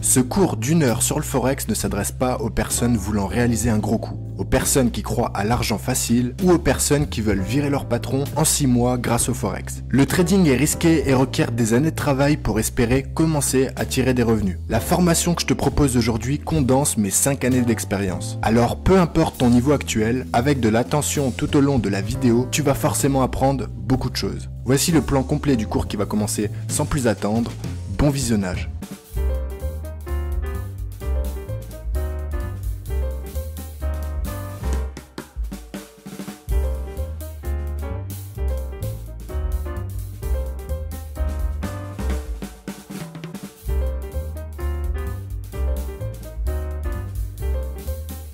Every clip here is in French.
Ce cours d'1 heure sur le Forex ne s'adresse pas aux personnes voulant réaliser un gros coup, aux personnes qui croient à l'argent facile ou aux personnes qui veulent virer leur patron en 6 mois grâce au Forex. Le trading est risqué et requiert des années de travail pour espérer commencer à tirer des revenus. La formation que je te propose aujourd'hui condense mes 5 années d'expérience. Alors peu importe ton niveau actuel, avec de l'attention tout au long de la vidéo, tu vas forcément apprendre beaucoup de choses. Voici le plan complet du cours qui va commencer sans plus attendre. Bon visionnage.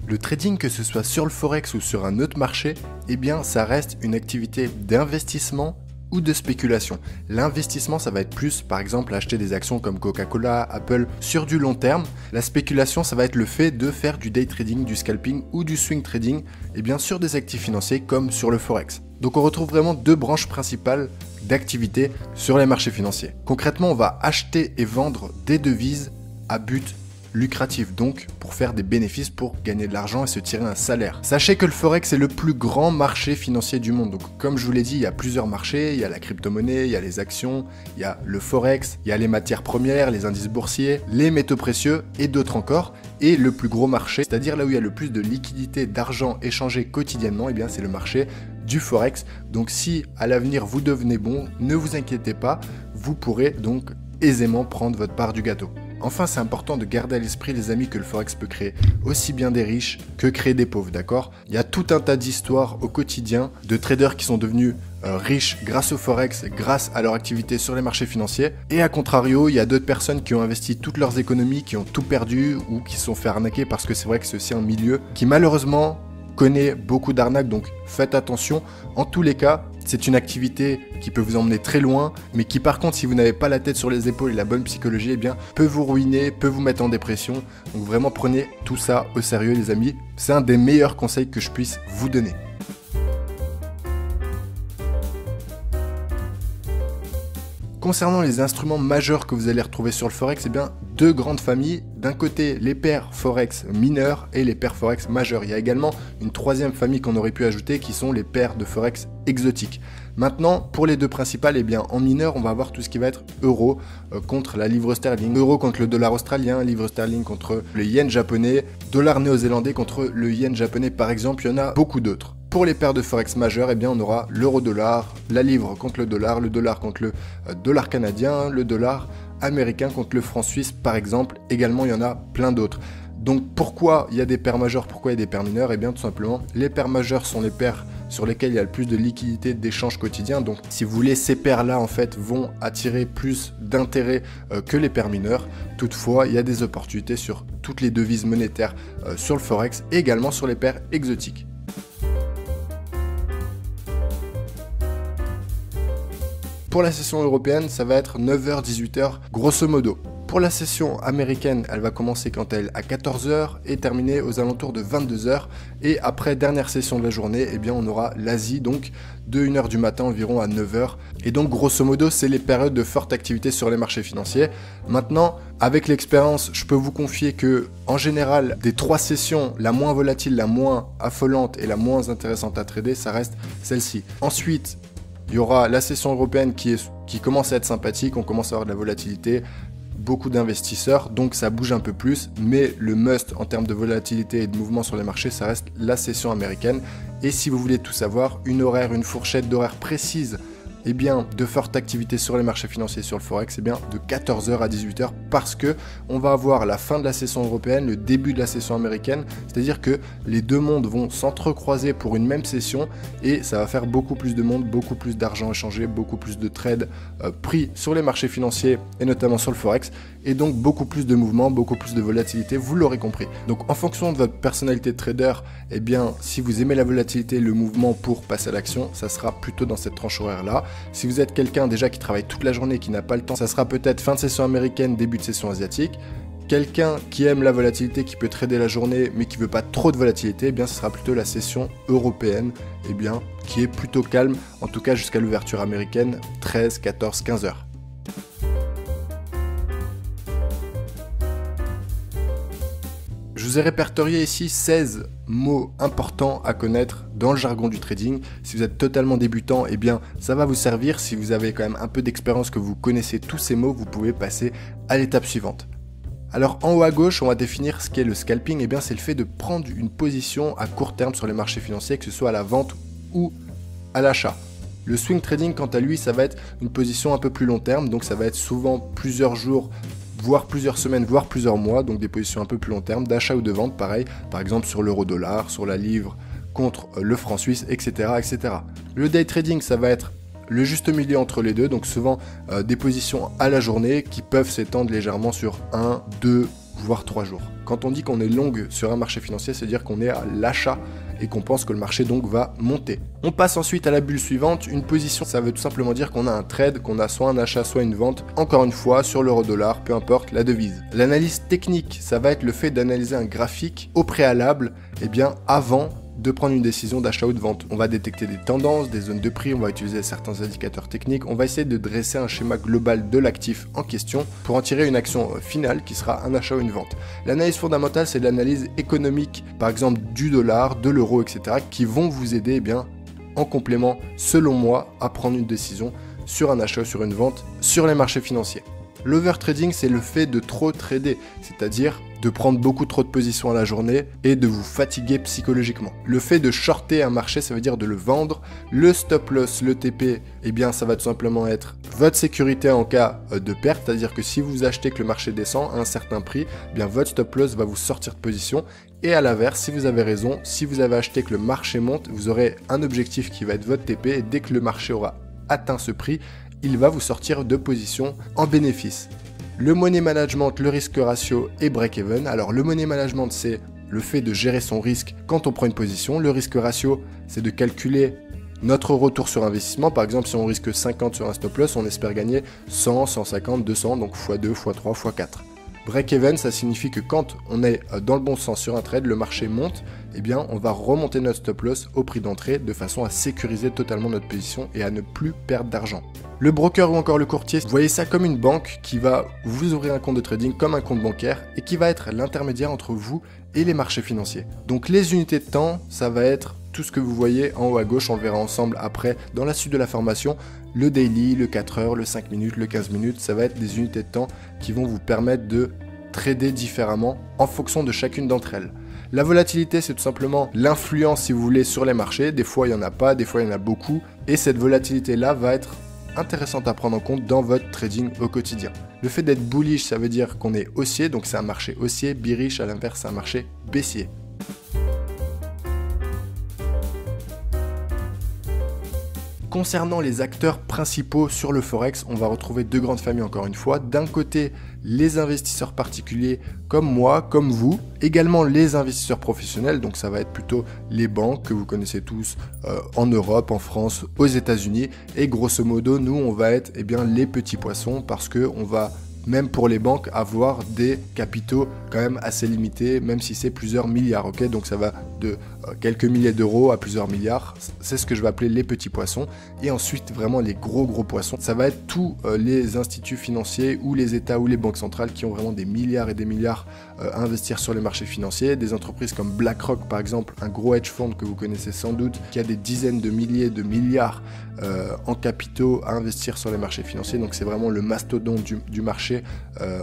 Le trading, que ce soit sur le Forex ou sur un autre marché, eh bien ça reste une activité d'investissement ou de spéculation. L'investissement, ça va être plus, par exemple, acheter des actions comme Coca-Cola, Apple, sur du long terme. La spéculation, ça va être le fait de faire du day trading, du scalping ou du swing trading, et bien sur des actifs financiers comme sur le Forex. Donc on retrouve vraiment deux branches principales d'activité sur les marchés financiers. Concrètement, on va acheter et vendre des devises à but lucratif, donc pour faire des bénéfices, pour gagner de l'argent et se tirer un salaire. Sachez que le Forex est le plus grand marché financier du monde. Donc comme je vous l'ai dit, il y a plusieurs marchés, il y a la crypto-monnaie, il y a les actions, il y a le Forex, il y a les matières premières, les indices boursiers, les métaux précieux et d'autres encore. Et le plus gros marché, c'est-à-dire là où il y a le plus de liquidités, d'argent échangé quotidiennement, et bien c'est le marché du Forex. Donc si à l'avenir vous devenez bon, ne vous inquiétez pas, vous pourrez donc aisément prendre votre part du gâteau. Enfin, c'est important de garder à l'esprit, les amis, que le Forex peut créer aussi bien des riches que créer des pauvres, d'accord? Il y a tout un tas d'histoires au quotidien de traders qui sont devenus riches grâce au Forex, grâce à leur activité sur les marchés financiers. Et à contrario, il y a d'autres personnes qui ont investi toutes leurs économies, qui ont tout perdu ou qui se sont fait arnaquer, parce que c'est vrai que c'est aussi un milieu qui malheureusement connaît beaucoup d'arnaques, donc faites attention. En tous les cas, c'est une activité qui peut vous emmener très loin, mais qui par contre, si vous n'avez pas la tête sur les épaules et la bonne psychologie, eh bien, peut vous ruiner, peut vous mettre en dépression. Donc vraiment, prenez tout ça au sérieux, les amis. C'est un des meilleurs conseils que je puisse vous donner. Concernant les instruments majeurs que vous allez retrouver sur le Forex, eh bien, deux grandes familles. D'un côté, les paires Forex mineurs et les paires Forex majeurs. Il y a également une troisième famille qu'on aurait pu ajouter, qui sont les paires de Forex exotiques. Maintenant, pour les deux principales, eh bien, en mineur, on va avoir tout ce qui va être euro contre la livre sterling, euro contre le dollar australien, livre sterling contre le yen japonais, dollar néo-zélandais contre le yen japonais par exemple. Il y en a beaucoup d'autres. Pour les paires de Forex majeures, eh bien, on aura l'euro-dollar, la livre contre le dollar contre le dollar canadien, le dollar américain contre le franc suisse par exemple. Également, il y en a plein d'autres. Donc pourquoi il y a des paires majeures, pourquoi il y a des paires mineures? Eh bien tout simplement, les paires majeures sont les paires sur lesquelles il y a le plus de liquidité d'échange quotidien. Donc si vous voulez, ces paires-là en fait vont attirer plus d'intérêt que les paires mineures. Toutefois, il y a des opportunités sur toutes les devises monétaires sur le Forex et également sur les paires exotiques. Pour la session européenne, ça va être 9h-18h grosso modo. Pour la session américaine, elle va commencer quant à elle à 14h et terminer aux alentours de 22h. Et après, dernière session de la journée, eh bien, on aura l'Asie, donc de 1h du matin environ à 9h. Et donc, grosso modo, c'est les périodes de forte activité sur les marchés financiers. Maintenant, avec l'expérience, je peux vous confier que, en général, des 3 sessions, la moins volatile, la moins affolante et la moins intéressante à trader, ça reste celle-ci. Ensuite, il y aura la session européenne qui commence à être sympathique, on commence à avoir de la volatilité, beaucoup d'investisseurs, donc ça bouge un peu plus, mais le must en termes de volatilité et de mouvement sur les marchés, ça reste la session américaine. Et si vous voulez tout savoir, une fourchette d'horaire précise, eh bien, de forte activité sur les marchés financiers, sur le Forex, eh bien, de 14h à 18h, parce que on va avoir la fin de la session européenne, le début de la session américaine, c'est-à-dire que les deux mondes vont s'entrecroiser pour une même session et ça va faire beaucoup plus de monde, beaucoup plus d'argent échangé, beaucoup plus de trades pris sur les marchés financiers et notamment sur le Forex, et donc beaucoup plus de mouvements, beaucoup plus de volatilité, vous l'aurez compris. Donc en fonction de votre personnalité de trader, eh bien, si vous aimez la volatilité, le mouvement pour passer à l'action, ça sera plutôt dans cette tranche horaire-là. Si vous êtes quelqu'un déjà qui travaille toute la journée, qui n'a pas le temps, ça sera peut-être fin de session américaine, début de session asiatique. Quelqu'un qui aime la volatilité, qui peut trader la journée, mais qui veut pas trop de volatilité, eh bien ce sera plutôt la session européenne, eh bien, qui est plutôt calme, en tout cas jusqu'à l'ouverture américaine, 13, 14, 15 heures. vous ai répertorié ici 16 mots importants à connaître dans le jargon du trading. Si vous êtes totalement débutant, eh bien ça va vous servir. Si vous avez quand même un peu d'expérience, que vous connaissez tous ces mots, vous pouvez passer à l'étape suivante. Alors en haut à gauche, on va définir ce qu'est le scalping. Eh bien c'est le fait de prendre une position à court terme sur les marchés financiers, que ce soit à la vente ou à l'achat. Le swing trading, quant à lui, ça va être une position un peu plus long terme, donc ça va être souvent plusieurs jours, voire plusieurs semaines, voire plusieurs mois, donc des positions un peu plus long terme, d'achat ou de vente, pareil, par exemple sur l'euro-dollar, sur la livre contre le franc suisse, etc., etc. Le day trading, ça va être le juste milieu entre les deux, donc souvent des positions à la journée qui peuvent s'étendre légèrement sur 1, 2, voire 3 jours. Quand on dit qu'on est longue sur un marché financier, c'est-à-dire qu'on est à l'achat et qu'on pense que le marché donc va monter. On passe ensuite à la bulle suivante. Une position, ça veut tout simplement dire qu'on a un trade, qu'on a soit un achat, soit une vente, encore une fois sur l'euro-dollar, peu importe la devise. L'analyse technique, ça va être le fait d'analyser un graphique au préalable, eh bien avant de prendre une décision d'achat ou de vente. On va détecter des tendances, des zones de prix, on va utiliser certains indicateurs techniques, on va essayer de dresser un schéma global de l'actif en question pour en tirer une action finale qui sera un achat ou une vente. L'analyse fondamentale, c'est l'analyse économique, par exemple du dollar, de l'euro, etc., qui vont vous aider, eh bien, en complément, selon moi, à prendre une décision sur un achat ou sur une vente sur les marchés financiers. L'overtrading, c'est le fait de trop trader, c'est-à-dire de prendre beaucoup trop de positions à la journée et de vous fatiguer psychologiquement. Le fait de shorter un marché, ça veut dire de le vendre. Le stop loss, le TP, eh bien ça va tout simplement être votre sécurité en cas de perte, c'est-à-dire que si vous achetez que le marché descend à un certain prix, eh bien votre stop loss va vous sortir de position. Et à l'inverse, si vous avez raison, si vous avez acheté que le marché monte, vous aurez un objectif qui va être votre TP et dès que le marché aura atteint ce prix, il va vous sortir de position en bénéfice. Le money management, le risque ratio et break-even. Alors le money management, c'est le fait de gérer son risque quand on prend une position. Le risque ratio, c'est de calculer notre retour sur investissement. Par exemple, si on risque 50 sur un stop loss, on espère gagner 100, 150, 200, donc x2, x3, x4. Break-even, ça signifie que quand on est dans le bon sens sur un trade, le marché monte, eh bien on va remonter notre stop loss au prix d'entrée de façon à sécuriser totalement notre position et à ne plus perdre d'argent. Le broker ou encore le courtier, voyez ça comme une banque qui va vous ouvrir un compte de trading comme un compte bancaire et qui va être l'intermédiaire entre vous et les marchés financiers. Donc les unités de temps, ça va être tout ce que vous voyez en haut à gauche, on le verra ensemble après dans la suite de la formation. Le daily, le 4 heures, le 5 minutes, le 15 minutes, ça va être des unités de temps qui vont vous permettre de trader différemment en fonction de chacune d'entre elles. La volatilité, c'est tout simplement l'influence, si vous voulez, sur les marchés. Des fois, il n'y en a pas, des fois, il y en a beaucoup. Et cette volatilité-là va être intéressante à prendre en compte dans votre trading au quotidien. Le fait d'être bullish, ça veut dire qu'on est haussier, donc c'est un marché haussier. Bearish, à l'inverse, c'est un marché baissier. Concernant les acteurs principaux sur le Forex, on va retrouver deux grandes familles encore une fois. D'un côté, les investisseurs particuliers comme moi, comme vous. Également les investisseurs professionnels, donc ça va être plutôt les banques que vous connaissez tous en Europe, en France, aux États-Unis. Et grosso modo, nous, on va être les petits poissons parce qu'on va, même pour les banques, avoir des capitaux quand même assez limités, même si c'est plusieurs milliards, ok? Donc ça va de quelques milliers d'euros à plusieurs milliards, c'est ce que je vais appeler les petits poissons. Et ensuite, vraiment les gros poissons, ça va être tous les instituts financiers ou les États ou les banques centrales qui ont vraiment des milliards et des milliards à investir sur les marchés financiers. Des entreprises comme BlackRock, par exemple, un gros hedge fund que vous connaissez sans doute, qui a des dizaines de milliers de milliards en capitaux à investir sur les marchés financiers. Donc c'est vraiment le mastodonte du marché,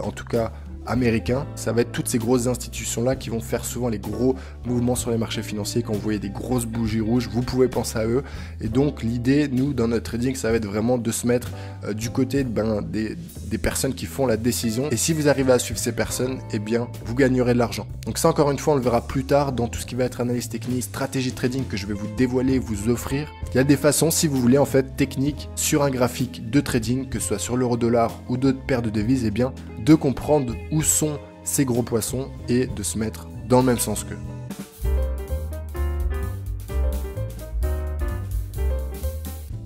en tout cas américain. Ça va être toutes ces grosses institutions-là qui vont faire souvent les gros mouvements sur les marchés financiers. Quand vous voyez des grosses bougies rouges, vous pouvez penser à eux. Et donc l'idée, nous, dans notre trading, ça va être vraiment de se mettre du côté des personnes qui font la décision. Et si vous arrivez à suivre ces personnes, eh bien, vous gagnerez de l'argent. Donc ça, encore une fois, on le verra plus tard dans tout ce qui va être analyse technique, stratégie trading que je vais vous dévoiler, vous offrir. Il y a des façons, si vous voulez, en fait, techniques sur un graphique de trading, que ce soit sur l'euro-dollar ou d'autres paires de devises, eh bien, de comprendre où sont ces gros poissons et de se mettre dans le même sens qu'eux.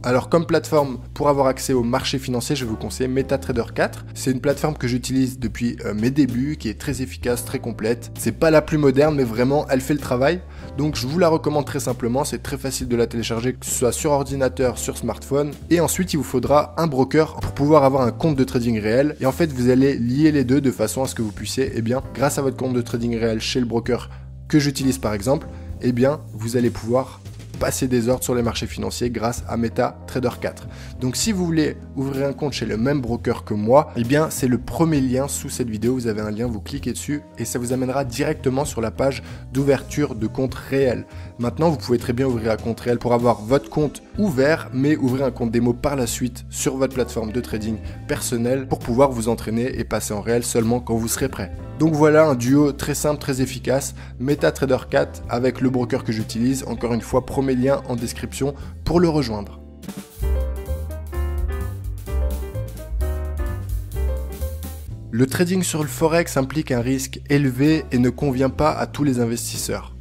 Alors comme plateforme pour avoir accès au marché financier, je vais vous conseiller MetaTrader 4. C'est une plateforme que j'utilise depuis mes débuts, qui est très efficace, très complète. C'est pas la plus moderne, mais vraiment elle fait le travail. Donc je vous la recommande très simplement, c'est très facile de la télécharger, que ce soit sur ordinateur, sur smartphone. Et ensuite il vous faudra un broker pour pouvoir avoir un compte de trading réel. Et en fait vous allez lier les deux de façon à ce que vous puissiez, eh bien, grâce à votre compte de trading réel chez le broker que j'utilise par exemple, eh bien vous allez pouvoir passer des ordres sur les marchés financiers grâce à MetaTrader 4. Donc si vous voulez ouvrir un compte chez le même broker que moi, eh bien c'est le premier lien sous cette vidéo, vous avez un lien, vous cliquez dessus et ça vous amènera directement sur la page d'ouverture de compte réel. Maintenant vous pouvez très bien ouvrir un compte réel pour avoir votre compte ouvert, mais ouvrir un compte démo par la suite sur votre plateforme de trading personnel pour pouvoir vous entraîner et passer en réel seulement quand vous serez prêt. Donc voilà un duo très simple, très efficace, MetaTrader 4 avec le broker que j'utilise. Encore une fois, premier lien en description pour le rejoindre. Le trading sur le Forex implique un risque élevé et ne convient pas à tous les investisseurs.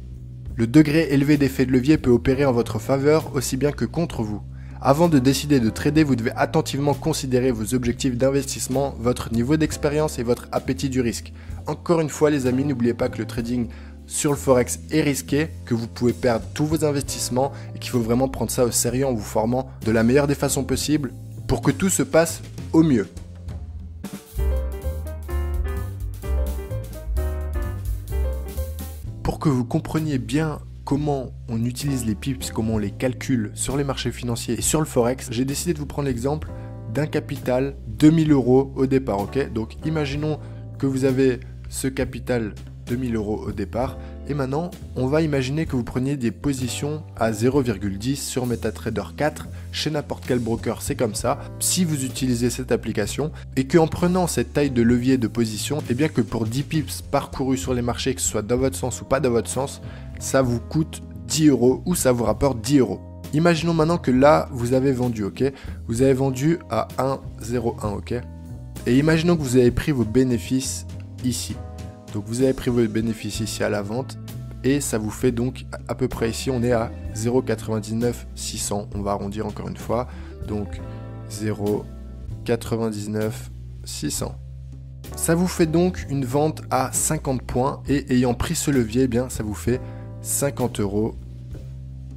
Le degré élevé d'effet de levier peut opérer en votre faveur aussi bien que contre vous. Avant de décider de trader, vous devez attentivement considérer vos objectifs d'investissement, votre niveau d'expérience et votre appétit du risque. Encore une fois les amis, n'oubliez pas que le trading sur le Forex est risqué, que vous pouvez perdre tous vos investissements et qu'il faut vraiment prendre ça au sérieux en vous formant de la meilleure des façons possibles pour que tout se passe au mieux. Pour que vous compreniez bien comment on utilise les pips, comment on les calcule sur les marchés financiers et sur le Forex, j'ai décidé de vous prendre l'exemple d'un capital 2000 € au départ, ok? Donc imaginons que vous avez ce capital 2000 € au départ et maintenant on va imaginer que vous preniez des positions à 0,10 sur MetaTrader 4 chez n'importe quel broker, c'est comme ça. Si vous utilisez cette application et qu'en prenant cette taille de levier de position, et bien que pour 10 pips parcourus sur les marchés, que ce soit dans votre sens ou pas dans votre sens, ça vous coûte 10 € ou ça vous rapporte 10 €. Imaginons maintenant que là vous avez vendu, ok? Vous avez vendu à 1,01, ok? Et imaginons que vous avez pris vos bénéfices ici. Donc vous avez pris vos bénéfices ici à la vente et ça vous fait donc à peu près ici, on est à 0,99 600, on va arrondir encore une fois, donc 0,99 600. Ça vous fait donc une vente à 50 points et ayant pris ce levier, eh bien ça vous fait 50 €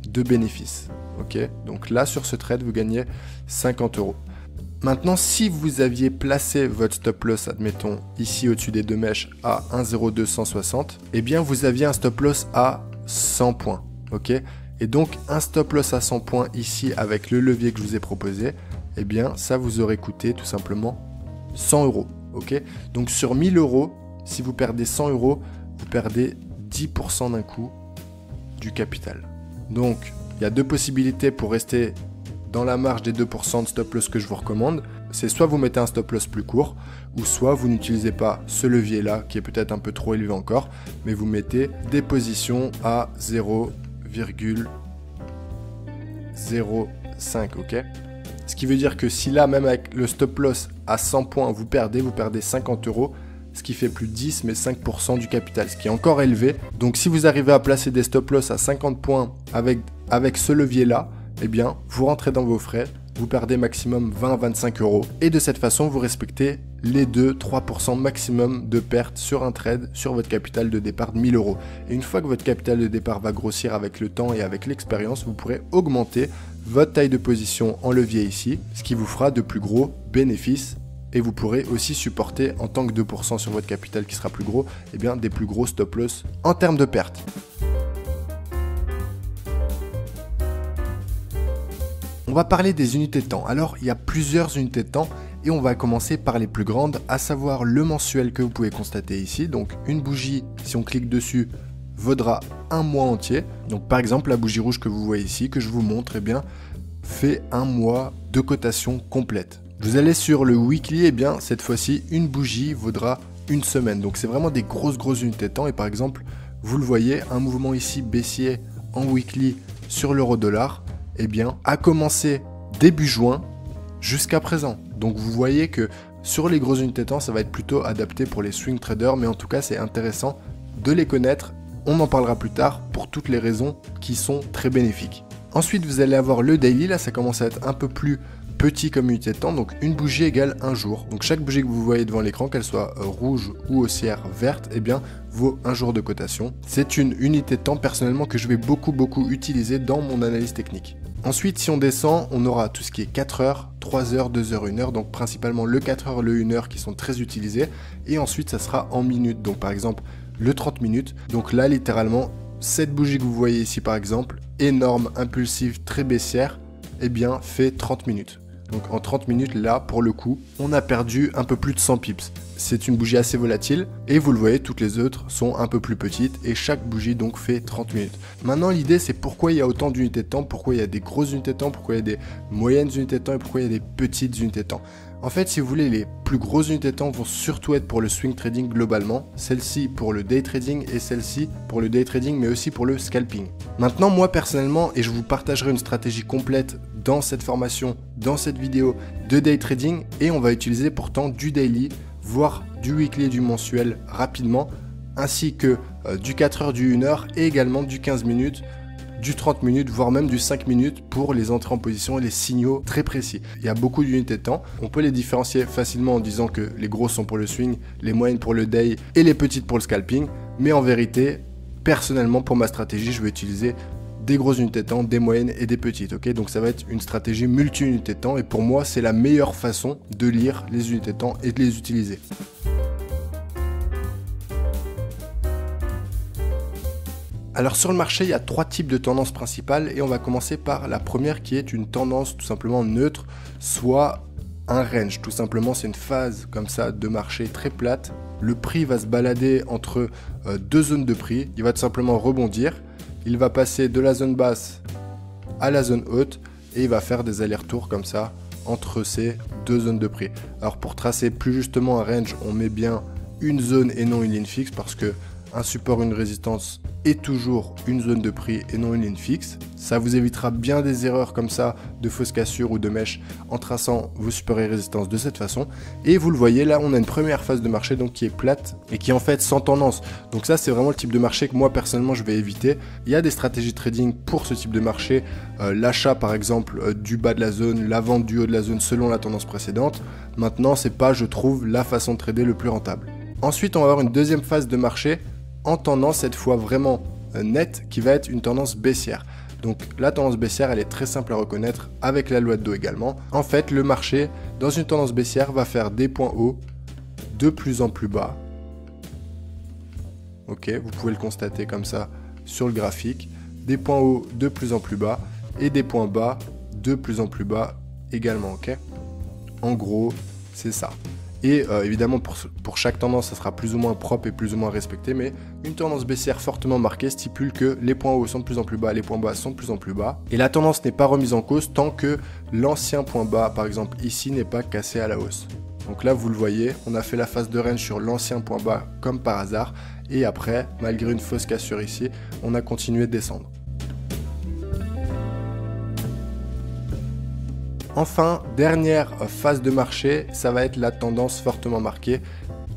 de bénéfices. Ok, donc là sur ce trade vous gagnez 50 €. Maintenant, si vous aviez placé votre stop loss, admettons, ici au-dessus des deux mèches à 1,0260, eh bien vous aviez un stop loss à 100 points, ok? Et donc un stop loss à 100 points ici avec le levier que je vous ai proposé, eh bien ça vous aurait coûté tout simplement 100 €, ok? Donc sur 1000 €, si vous perdez 100 €, vous perdez 10% d'un coup du capital. Donc il y a deux possibilités pour rester dans la marge des 2% de stop loss que je vous recommande, c'est soit vous mettez un stop loss plus court, ou soit vous n'utilisez pas ce levier là, qui est peut-être un peu trop élevé encore, mais vous mettez des positions à 0,05, ok? Ce qui veut dire que si là, même avec le stop loss à 100 points, vous perdez 50 €, ce qui fait plus 10 mais 5% du capital, ce qui est encore élevé. Donc si vous arrivez à placer des stop loss à 50 points avec ce levier là, eh bien, vous rentrez dans vos frais, vous perdez maximum 20 à 25 € et de cette façon, vous respectez les 2-3% maximum de pertes sur un trade sur votre capital de départ de 1000 €. Et une fois que votre capital de départ va grossir avec le temps et avec l'expérience, vous pourrez augmenter votre taille de position en levier ici, ce qui vous fera de plus gros bénéfices. Et vous pourrez aussi supporter, en tant que 2% sur votre capital qui sera plus gros, eh bien, des plus gros stop loss en termes de pertes. On va parler des unités de temps. Alors, il y a plusieurs unités de temps et on va commencer par les plus grandes, à savoir le mensuel que vous pouvez constater ici. Donc, une bougie, si on clique dessus, vaudra un mois entier. Donc, par exemple, la bougie rouge que vous voyez ici, que je vous montre, eh bien, fait un mois de cotation complète. Vous allez sur le weekly, et bien, cette fois-ci, une bougie vaudra une semaine. Donc, c'est vraiment des grosses unités de temps. Et par exemple, vous le voyez, un mouvement ici baissier en weekly sur l'euro-dollar, eh bien, a commencé début juin jusqu'à présent. Donc vous voyez que sur les grosses unités de temps, ça va être plutôt adapté pour les swing traders, mais en tout cas, c'est intéressant de les connaître. On en parlera plus tard pour toutes les raisons qui sont très bénéfiques. Ensuite, vous allez avoir le daily, là ça commence à être un peu plus petit comme unité de temps, donc une bougie égale un jour. Donc chaque bougie que vous voyez devant l'écran, qu'elle soit rouge ou haussière verte, eh bien vaut un jour de cotation. C'est une unité de temps personnellement que je vais beaucoup utiliser dans mon analyse technique. Ensuite, si on descend, on aura tout ce qui est 4 heures, 3 heures, 2 heures, 1 heure, donc principalement le 4 heures, le 1 heure qui sont très utilisés. Et ensuite, ça sera en minutes, donc par exemple le 30 minutes. Donc là, littéralement, cette bougie que vous voyez ici par exemple, énorme, impulsive, très baissière, eh bien fait 30 minutes. Donc en 30 minutes, là, pour le coup, on a perdu un peu plus de 100 pips. C'est une bougie assez volatile, et vous le voyez, toutes les autres sont un peu plus petites, et chaque bougie donc fait 30 minutes. Maintenant, l'idée, c'est pourquoi il y a autant d'unités de temps, pourquoi il y a des grosses unités de temps, pourquoi il y a des moyennes unités de temps, et pourquoi il y a des petites unités de temps. En fait, si vous voulez, les plus grosses unités de temps vont surtout être pour le swing trading globalement, celle-ci pour le day trading et celle-ci pour le day trading mais aussi pour le scalping. Maintenant, moi personnellement, et je vous partagerai une stratégie complète dans cette formation, dans cette vidéo de day trading, et on va utiliser pourtant du daily, voire du weekly et du mensuel rapidement, ainsi que du 4 heures, du 1 heure et également du 15 minutes, du 30 minutes, voire même du 5 minutes pour les entrées en position et les signaux très précis. Il y a beaucoup d'unités de temps. On peut les différencier facilement en disant que les grosses sont pour le swing, les moyennes pour le day et les petites pour le scalping. Mais en vérité, personnellement, pour ma stratégie, je vais utiliser des grosses unités de temps, des moyennes et des petites. Ok, donc ça va être une stratégie multi-unités de temps et pour moi, c'est la meilleure façon de lire les unités de temps et de les utiliser. Alors sur le marché, il y a 3 types de tendances principales et on va commencer par la première qui est une tendance tout simplement neutre, soit un range. Tout simplement, c'est une phase comme ça de marché très plate. Le prix va se balader entre deux zones de prix. Il va tout simplement rebondir. Il va passer de la zone basse à la zone haute et il va faire des allers-retours comme ça entre ces deux zones de prix. Alors pour tracer plus justement un range, on met bien une zone et non une ligne fixe parce que un support, une résistance est toujours une zone de prix et non une ligne fixe. Ça vous évitera bien des erreurs comme ça, de fausses cassures ou de mèches en traçant vos supports et résistances de cette façon. Et vous le voyez, là on a une première phase de marché donc qui est plate et qui est en fait sans tendance. Donc ça c'est vraiment le type de marché que moi personnellement je vais éviter. Il y a des stratégies de trading pour ce type de marché. L'achat par exemple du bas de la zone, la vente du haut de la zone selon la tendance précédente. Maintenant c'est pas, je trouve, la façon de trader le plus rentable. Ensuite on va avoir une deuxième phase de marché en tendance cette fois vraiment nette qui va être une tendance baissière. Donc la tendance baissière elle est très simple à reconnaître avec la loi de Dow également. En fait le marché dans une tendance baissière va faire des points hauts de plus en plus bas. Ok, vous pouvez le constater comme ça sur le graphique. Des points hauts de plus en plus bas et des points bas de plus en plus bas également. Ok, en gros c'est ça. Et évidemment pour chaque tendance ça sera plus ou moins propre et plus ou moins respecté, mais une tendance baissière fortement marquée stipule que les points hauts sont de plus en plus bas, les points bas sont de plus en plus bas, et la tendance n'est pas remise en cause tant que l'ancien point bas par exemple ici n'est pas cassé à la hausse. Donc là vous le voyez, on a fait la phase de range sur l'ancien point bas comme par hasard, et après malgré une fausse cassure ici, on a continué de descendre. Enfin, dernière phase de marché, ça va être la tendance fortement marquée,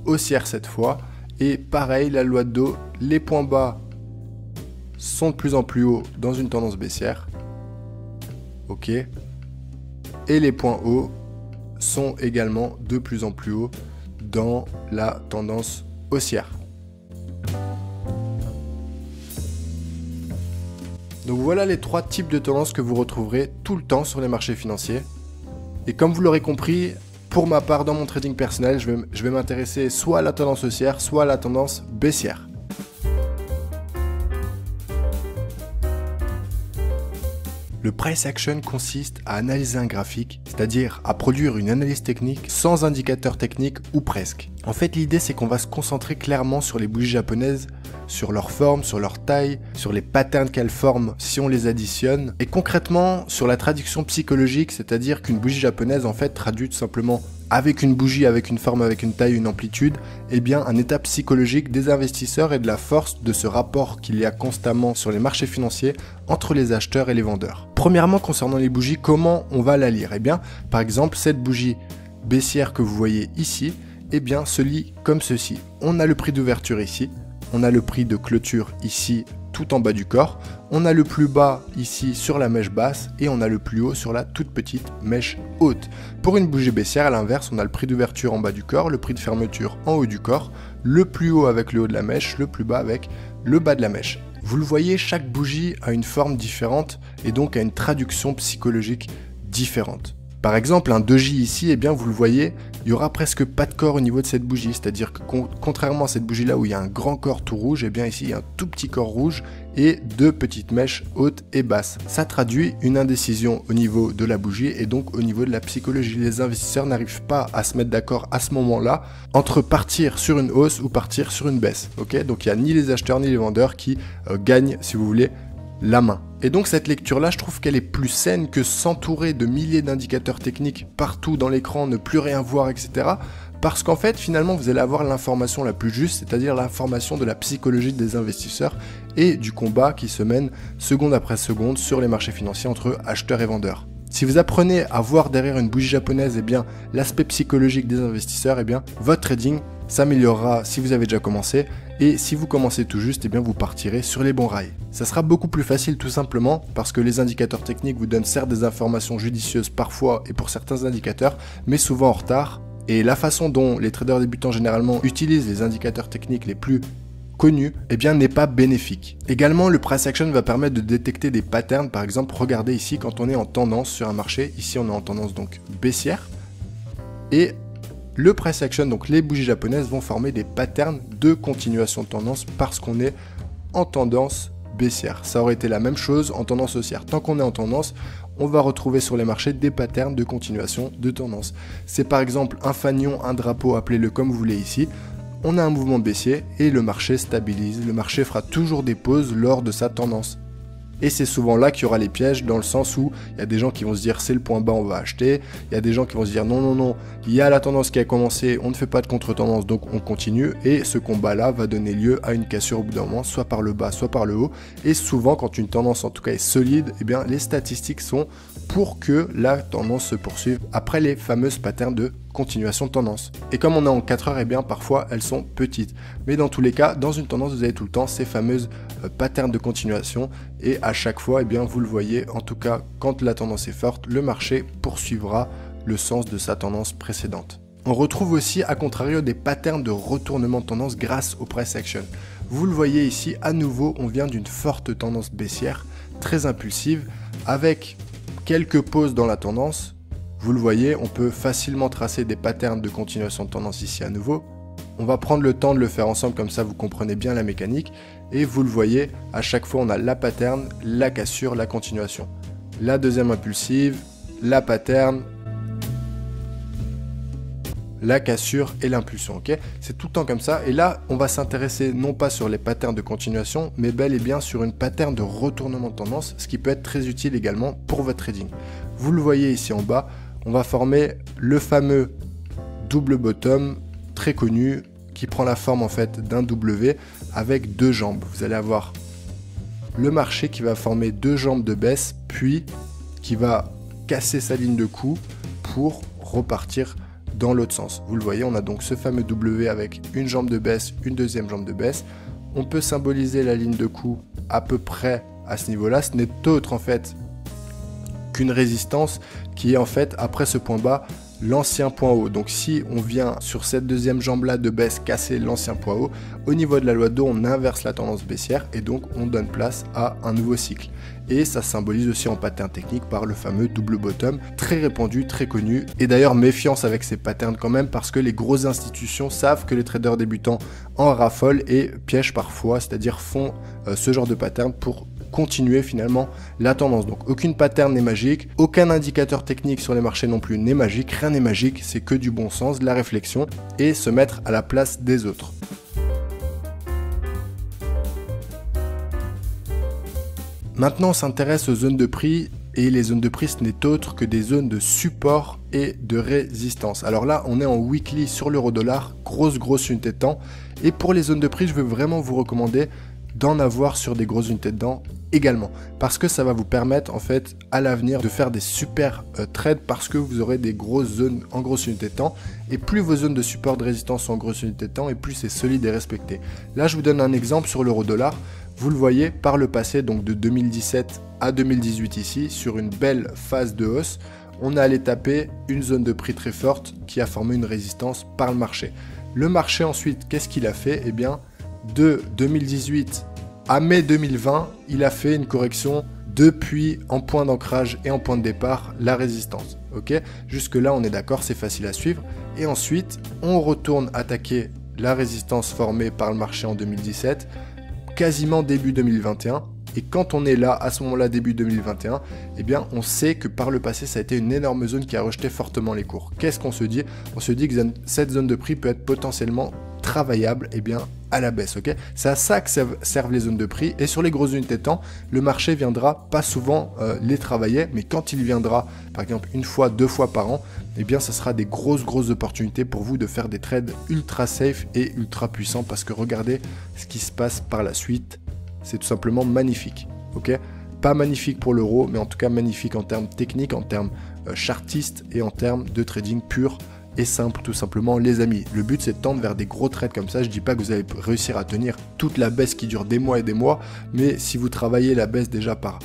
haussière cette fois. Et pareil, la loi de Dow, les points bas sont de plus en plus hauts dans une tendance baissière. Ok. Et les points hauts sont également de plus en plus hauts dans la tendance haussière. Donc voilà les 3 types de tendances que vous retrouverez tout le temps sur les marchés financiers. Et comme vous l'aurez compris, pour ma part dans mon trading personnel, je vais m'intéresser soit à la tendance haussière, soit à la tendance baissière. Le price action consiste à analyser un graphique, c'est-à-dire à produire une analyse technique sans indicateur technique ou presque. En fait, l'idée c'est qu'on va se concentrer clairement sur les bougies japonaises, sur leur forme, sur leur taille, sur les patterns qu'elles forment si on les additionne, et concrètement sur la traduction psychologique, c'est-à-dire qu'une bougie japonaise en fait traduit tout simplement avec une bougie, avec une forme, avec une taille, une amplitude, eh bien un état psychologique des investisseurs et de la force de ce rapport qu'il y a constamment sur les marchés financiers entre les acheteurs et les vendeurs. Premièrement, concernant les bougies, comment on va la lire? Eh bien, par exemple, cette bougie baissière que vous voyez ici, eh bien, se lit comme ceci. On a le prix d'ouverture ici, on a le prix de clôture ici, tout en bas du corps. On a le plus bas ici sur la mèche basse et on a le plus haut sur la toute petite mèche haute. Pour une bougie baissière, à l'inverse, on a le prix d'ouverture en bas du corps, le prix de fermeture en haut du corps, le plus haut avec le haut de la mèche, le plus bas avec le bas de la mèche. Vous le voyez, chaque bougie a une forme différente et donc a une traduction psychologique différente. Par exemple, un doji ici, eh bien vous le voyez, il n'y aura presque pas de corps au niveau de cette bougie, c'est-à-dire que contrairement à cette bougie là où il y a un grand corps tout rouge, eh bien ici il y a un tout petit corps rouge et deux petites mèches hautes et basses. Ça traduit une indécision au niveau de la bougie et donc au niveau de la psychologie. Les investisseurs n'arrivent pas à se mettre d'accord à ce moment-là entre partir sur une hausse ou partir sur une baisse. Ok, donc il n'y a ni les acheteurs ni les vendeurs qui gagnent, si vous voulez, la main. Et donc cette lecture-là, je trouve qu'elle est plus saine que s'entourer de milliers d'indicateurs techniques partout dans l'écran, ne plus rien voir, etc. Parce qu'en fait, finalement, vous allez avoir l'information la plus juste, c'est-à-dire l'information de la psychologie des investisseurs et du combat qui se mène seconde après seconde sur les marchés financiers entre acheteurs et vendeurs. Si vous apprenez à voir derrière une bougie japonaise, eh bien, l'aspect psychologique des investisseurs, eh bien, votre trading s'améliorera si vous avez déjà commencé, et si vous commencez tout juste, eh bien, vous partirez sur les bons rails. Ça sera beaucoup plus facile tout simplement parce que les indicateurs techniques vous donnent certes des informations judicieuses parfois et pour certains indicateurs, mais souvent en retard. Et la façon dont les traders débutants généralement utilisent les indicateurs techniques les plus connus, eh bien, n'est pas bénéfique. Également, le price action va permettre de détecter des patterns. Par exemple, regardez ici quand on est en tendance sur un marché. Ici, on est en tendance donc baissière. Et le price action, donc les bougies japonaises, vont former des patterns de continuation de tendance parce qu'on est en tendance baissière. Ça aurait été la même chose en tendance haussière. Tant qu'on est en tendance, on va retrouver sur les marchés des patterns de continuation de tendance. C'est par exemple un fanion, un drapeau, appelez-le comme vous voulez ici. On a un mouvement baissier et le marché stabilise. Le marché fera toujours des pauses lors de sa tendance. Et c'est souvent là qu'il y aura les pièges, dans le sens où il y a des gens qui vont se dire c'est le point bas, on va acheter. Il y a des gens qui vont se dire non, non, non, il y a la tendance qui a commencé, on ne fait pas de contre-tendance, donc on continue. Et ce combat-là va donner lieu à une cassure au bout d'un moment, soit par le bas, soit par le haut. Et souvent, quand une tendance en tout cas est solide, eh bien, les statistiques sont pour que la tendance se poursuive après les fameuses patterns de continuation de tendance. Et comme on est en 4 heures, et bien parfois elles sont petites. Mais dans tous les cas, dans une tendance, vous avez tout le temps ces fameuses patterns de continuation et à chaque fois, et bien vous le voyez, en tout cas quand la tendance est forte, le marché poursuivra le sens de sa tendance précédente. On retrouve aussi à contrario des patterns de retournement de tendance grâce au price action. Vous le voyez ici, à nouveau, on vient d'une forte tendance baissière, très impulsive, avec quelques pauses dans la tendance. Vous le voyez, on peut facilement tracer des patterns de continuation de tendance ici à nouveau. On va prendre le temps de le faire ensemble, comme ça vous comprenez bien la mécanique. Et vous le voyez, à chaque fois on a la pattern, la cassure, la continuation. La deuxième impulsive, la pattern, la cassure et l'impulsion. Ok, c'est tout le temps comme ça. Et là, on va s'intéresser non pas sur les patterns de continuation, mais bel et bien sur une pattern de retournement de tendance, ce qui peut être très utile également pour votre trading. Vous le voyez ici en bas, on va former le fameux double bottom très connu qui prend la forme en fait d'un W avec deux jambes. Vous allez avoir le marché qui va former deux jambes de baisse puis qui va casser sa ligne de coup pour repartir dans l'autre sens. Vous le voyez, on a donc ce fameux W avec une jambe de baisse, une deuxième jambe de baisse. On peut symboliser la ligne de coup à peu près à ce niveau-là. Ce n'est autre en fait qu'une résistance qui est en fait après ce point bas l'ancien point haut. Donc si on vient sur cette deuxième jambe là de baisse casser l'ancien point haut, au niveau de la loi d'Ohm on inverse la tendance baissière et donc on donne place à un nouveau cycle. Et ça symbolise aussi en pattern technique par le fameux double bottom, très répandu, très connu. Et d'ailleurs méfiance avec ces patterns quand même parce que les grosses institutions savent que les traders débutants en raffolent et piègent parfois, c'est-à-dire font ce genre de pattern pour continuer finalement la tendance. Donc aucune pattern n'est magique, aucun indicateur technique sur les marchés non plus n'est magique, rien n'est magique, c'est que du bon sens, de la réflexion et se mettre à la place des autres. Maintenant on s'intéresse aux zones de prix et les zones de prix ce n'est autre que des zones de support et de résistance. Alors là on est en weekly sur l'euro dollar, grosse unité de temps et pour les zones de prix je veux vraiment vous recommander d'en avoir sur des grosses unités de temps également, parce que ça va vous permettre en fait à l'avenir de faire des super trades, parce que vous aurez des grosses zones en grosses unités de temps, et plus vos zones de support de résistance sont en grosses unités de temps, et plus c'est solide et respecté. Là je vous donne un exemple sur l'euro-dollar. Vous le voyez par le passé, donc de 2017 à 2018 ici, sur une belle phase de hausse, on est allé taper une zone de prix très forte qui a formé une résistance par le marché. Le marché ensuite, qu'est-ce qu'il a fait? Eh bien, de 2018 à mai 2020, il a fait une correction depuis en point d'ancrage et en point de départ, la résistance. Ok, jusque là on est d'accord, c'est facile à suivre. Et ensuite, on retourne attaquer la résistance formée par le marché en 2017, quasiment début 2021. Et quand on est là, à ce moment-là, début 2021, eh bien, on sait que par le passé, ça a été une énorme zone qui a rejeté fortement les cours. Qu'est-ce qu'on se dit? On se dit que cette zone de prix peut être potentiellement travaillable, eh bien, à la baisse, ok? C'est à ça que servent les zones de prix. Et sur les grosses unités de temps, le marché viendra pas souvent les travailler, mais quand il viendra, par exemple, une fois, 2 fois par an, eh bien, ça sera des grosses opportunités pour vous de faire des trades ultra safe et ultra puissants, parce que regardez ce qui se passe par la suite. C'est tout simplement magnifique, ok? Pas magnifique pour l'euro, mais en tout cas magnifique en termes techniques, en termes chartistes et en termes de trading pur et simple, tout simplement, les amis. Le but, c'est de tendre vers des gros trades comme ça. Je dis pas que vous allez réussir à tenir toute la baisse qui dure des mois et des mois, mais si vous travaillez la baisse déjà par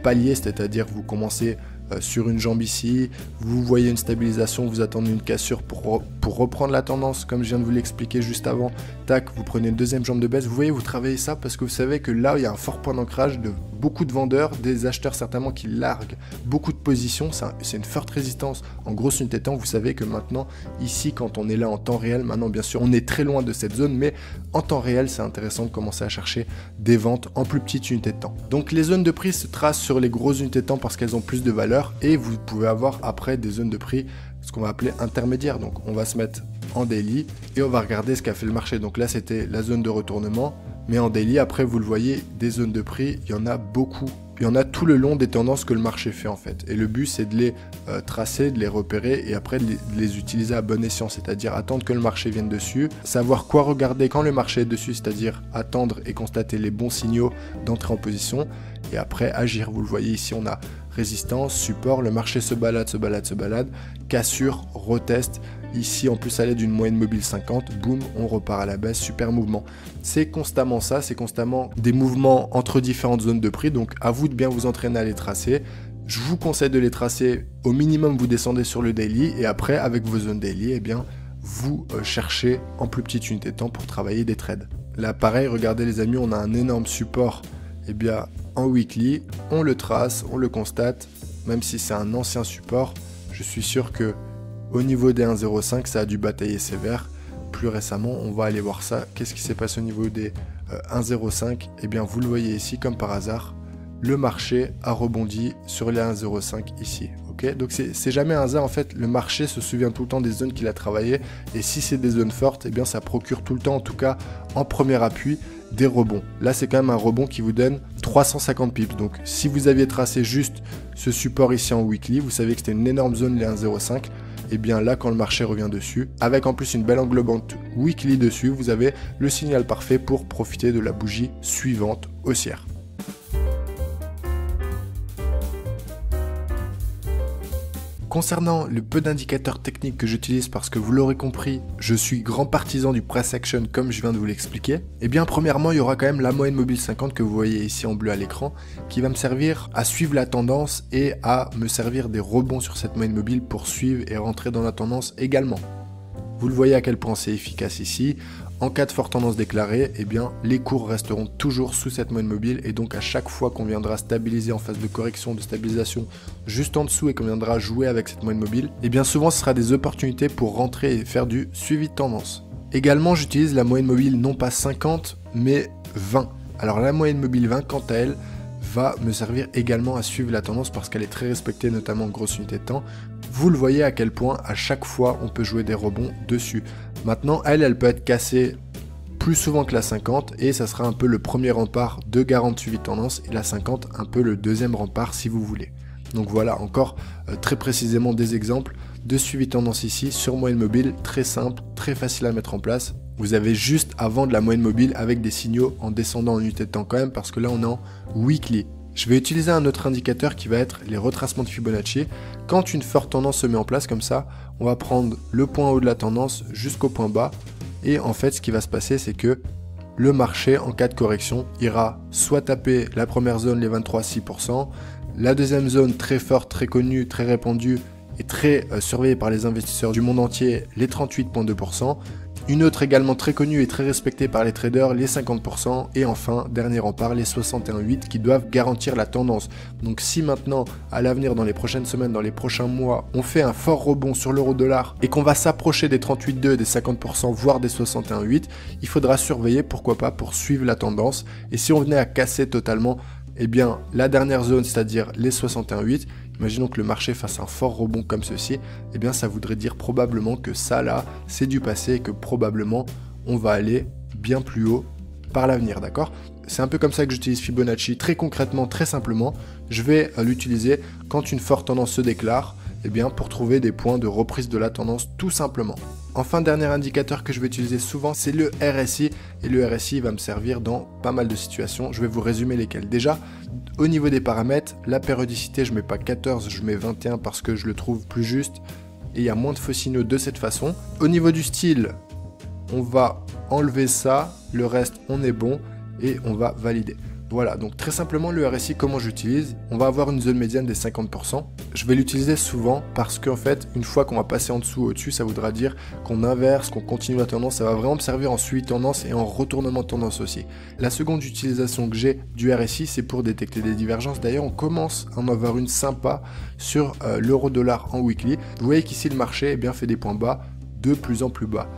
palier, c'est-à-dire vous commencez sur une jambe ici, vous voyez une stabilisation, vous attendez une cassure pour reprendre la tendance, comme je viens de vous l'expliquer juste avant, tac, vous prenez une deuxième jambe de baisse, vous voyez, vous travaillez ça parce que vous savez que là, il y a un fort point d'ancrage de beaucoup de vendeurs, des acheteurs certainement qui larguent beaucoup de positions, c'est une forte résistance en grosse unité de temps. Vous savez que maintenant, ici, quand on est là en temps réel, maintenant bien sûr, on est très loin de cette zone, mais en temps réel, c'est intéressant de commencer à chercher des ventes en plus petite unité de temps. Donc les zones de prix se tracent sur les grosses unités de temps parce qu'elles ont plus de valeur, et vous pouvez avoir après des zones de prix, ce qu'on va appeler intermédiaires. Donc on va se mettre en daily et on va regarder ce qu'a fait le marché. Donc là c'était la zone de retournement, mais en daily, après vous le voyez, des zones de prix, il y en a beaucoup. Il y en a tout le long des tendances que le marché fait en fait. Et le but c'est de les tracer, de les repérer et après de les utiliser à bon escient, c'est-à-dire attendre que le marché vienne dessus, savoir quoi regarder quand le marché est dessus, c'est-à-dire attendre et constater les bons signaux d'entrée en position et après agir. Vous le voyez ici, on a résistance, support, le marché se balade, cassure, reteste. Ici, en plus à l'aide d'une moyenne mobile 50, boum, on repart à la baisse, super mouvement. C'est constamment ça, c'est constamment des mouvements entre différentes zones de prix, donc à vous de bien vous entraîner à les tracer. Je vous conseille de les tracer, au minimum vous descendez sur le daily, et après avec vos zones daily, eh bien, vous cherchez en plus petite unité de temps pour travailler des trades. Là pareil, regardez les amis, on a un énorme support, eh bien, en weekly, on le trace, on le constate, même si c'est un ancien support, je suis sûr que au niveau des 1,05, ça a dû batailler sévère. Plus récemment, on va aller voir ça. Qu'est-ce qui s'est passé au niveau des 1,05? Eh bien, vous le voyez ici, comme par hasard, le marché a rebondi sur les 1,05 ici. Okay, donc, c'est jamais un hasard. En fait, le marché se souvient tout le temps des zones qu'il a travaillées. Et si c'est des zones fortes, eh bien, ça procure tout le temps, en tout cas, en premier appui, des rebonds. Là, c'est quand même un rebond qui vous donne 350 pips. Donc, si vous aviez tracé juste ce support ici en weekly, vous savez que c'était une énorme zone, les 1,05. Et bien là, quand le marché revient dessus, avec en plus une belle englobante weekly dessus, vous avez le signal parfait pour profiter de la bougie suivante haussière. Concernant le peu d'indicateurs techniques que j'utilise, parce que vous l'aurez compris, je suis grand partisan du price action comme je viens de vous l'expliquer, et bien premièrement il y aura quand même la moyenne mobile 50 que vous voyez ici en bleu à l'écran, qui va me servir à suivre la tendance et à me servir des rebonds sur cette moyenne mobile pour suivre et rentrer dans la tendance également. Vous le voyez à quel point c'est efficace ici. En cas de forte tendance déclarée, eh bien, les cours resteront toujours sous cette moyenne mobile et donc à chaque fois qu'on viendra stabiliser en phase de correction, de stabilisation juste en dessous et qu'on viendra jouer avec cette moyenne mobile, eh bien souvent ce sera des opportunités pour rentrer et faire du suivi de tendance. Également, j'utilise la moyenne mobile non pas 50 mais 20. Alors la moyenne mobile 20 quant à elle va me servir également à suivre la tendance parce qu'elle est très respectée, notamment en grosse unité de temps. Vous le voyez à quel point à chaque fois on peut jouer des rebonds dessus. Maintenant, elle peut être cassée plus souvent que la 50 et ça sera un peu le premier rempart de garant de suivi de tendance et la 50 un peu le deuxième rempart si vous voulez. Donc voilà encore très précisément des exemples de suivi tendance ici sur moyenne mobile, très simple, très facile à mettre en place. Vous avez juste à vendre la moyenne mobile avec des signaux en descendant en unité de temps quand même parce que là on est en weekly. Je vais utiliser un autre indicateur qui va être les retracements de Fibonacci. Quand une forte tendance se met en place comme ça, on va prendre le point haut de la tendance jusqu'au point bas. Et en fait, ce qui va se passer, c'est que le marché, en cas de correction, ira soit taper la première zone, les 23,6%, la deuxième zone très forte, très connue, très répandue et très surveillée par les investisseurs du monde entier, les 38,2%. Une autre également très connue et très respectée par les traders, les 50%, et enfin, dernier rempart, les 61,8 qui doivent garantir la tendance. Donc si maintenant, à l'avenir, dans les prochaines semaines, dans les prochains mois, on fait un fort rebond sur l'euro-dollar et qu'on va s'approcher des 38,2, des 50%, voire des 61,8, il faudra surveiller, pourquoi pas, pour suivre la tendance. Et si on venait à casser totalement, eh bien, la dernière zone, c'est-à-dire les 61,8, imaginons que le marché fasse un fort rebond comme ceci, eh bien ça voudrait dire probablement que ça là, c'est du passé et que probablement on va aller bien plus haut par l'avenir, d'accord? C'est un peu comme ça que j'utilise Fibonacci, très concrètement, très simplement. Je vais l'utiliser quand une forte tendance se déclare, eh bien pour trouver des points de reprise de la tendance tout simplement. Enfin, dernier indicateur que je vais utiliser souvent, c'est le RSI. Et le RSI va me servir dans pas mal de situations. Je vais vous résumer lesquelles. Déjà, au niveau des paramètres, la périodicité, je mets pas 14, je mets 21 parce que je le trouve plus juste. Et il y a moins de faux signaux de cette façon. Au niveau du style, on va enlever ça. Le reste, on est bon. Et on va valider. Voilà, donc très simplement le RSI, comment j'utilise? On va avoir une zone médiane des 50%. Je vais l'utiliser souvent parce qu'en fait, une fois qu'on va passer en dessous ou au-dessus, ça voudra dire qu'on inverse, qu'on continue la tendance. Ça va vraiment me servir en suivi tendance et en retournement de tendance aussi. La seconde utilisation que j'ai du RSI, c'est pour détecter des divergences. D'ailleurs, on commence à en avoir une sympa sur l'euro-dollar en weekly. Vous voyez qu'ici, le marché fait des points bas de plus en plus bas.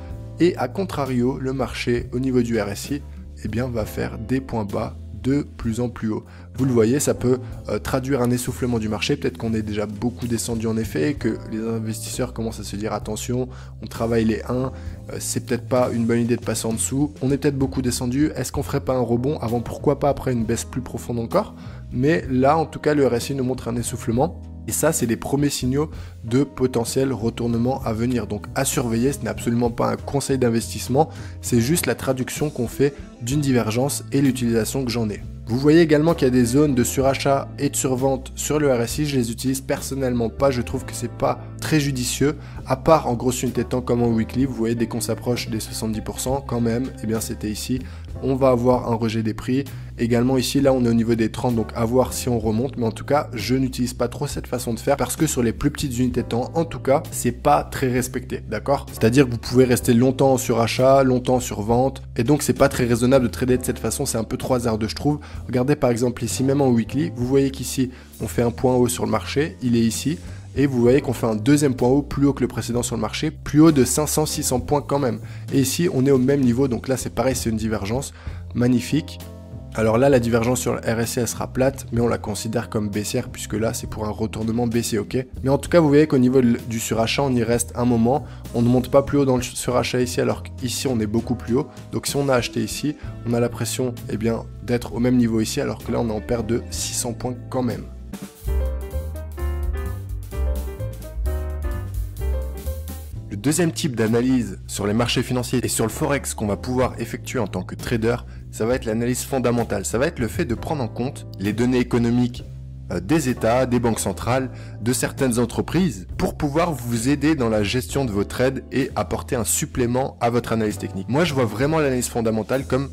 Et à contrario, le marché au niveau du RSI va faire des points bas de plus en plus haut. Vous le voyez, ça peut traduire un essoufflement du marché. Peut-être qu'on est déjà beaucoup descendu en effet et que les investisseurs commencent à se dire attention, on travaille les 1, c'est peut-être pas une bonne idée de passer en dessous. On est peut-être beaucoup descendu. Est-ce qu'on ferait pas un rebond avant, pourquoi pas après une baisse plus profonde encore? Mais là, en tout cas, le RSI nous montre un essoufflement. Et ça, c'est les premiers signaux de potentiel retournement à venir. Donc à surveiller, ce n'est absolument pas un conseil d'investissement, c'est juste la traduction qu'on fait d'une divergence et l'utilisation que j'en ai. Vous voyez également qu'il y a des zones de surachat et de survente sur le RSI, je les utilise personnellement pas, je trouve que c'est pas très judicieux, à part en grosse unité de temps comme en weekly. Vous voyez, dès qu'on s'approche des 70% quand même, c'était ici, on va avoir un rejet des prix. Également ici, là on est au niveau des 30, donc à voir si on remonte, mais en tout cas, je n'utilise pas trop cette façon de faire parce que sur les plus petites unités de temps, en tout cas, c'est pas très respecté, d'accord? C'est-à-dire que vous pouvez rester longtemps en surachat, longtemps sur vente, et donc c'est pas très raisonnable de trader de cette façon, c'est un peu trop hasardeux je trouve. Regardez par exemple ici, même en weekly, vous voyez qu'ici, on fait un point haut sur le marché, il est ici, et vous voyez qu'on fait un deuxième point haut plus haut que le précédent sur le marché, plus haut de 500-600 points quand même. Et ici, on est au même niveau, donc là c'est pareil, c'est une divergence magnifique. Alors là, la divergence sur le RSI, elle sera plate, mais on la considère comme baissière, puisque là, c'est pour un retournement baissier, ok? Mais en tout cas, vous voyez qu'au niveau du surachat, on y reste un moment. On ne monte pas plus haut dans le surachat ici, alors qu'ici, on est beaucoup plus haut. Donc si on a acheté ici, on a l'impression d'être au même niveau ici, alors que là, on est en perte de 600 points quand même. Le deuxième type d'analyse sur les marchés financiers et sur le forex qu'on va pouvoir effectuer en tant que trader, ça va être l'analyse fondamentale. Ça va être le fait de prendre en compte les données économiques des États, des banques centrales, de certaines entreprises pour pouvoir vous aider dans la gestion de vos trades et apporter un supplément à votre analyse technique. Moi, je vois vraiment l'analyse fondamentale comme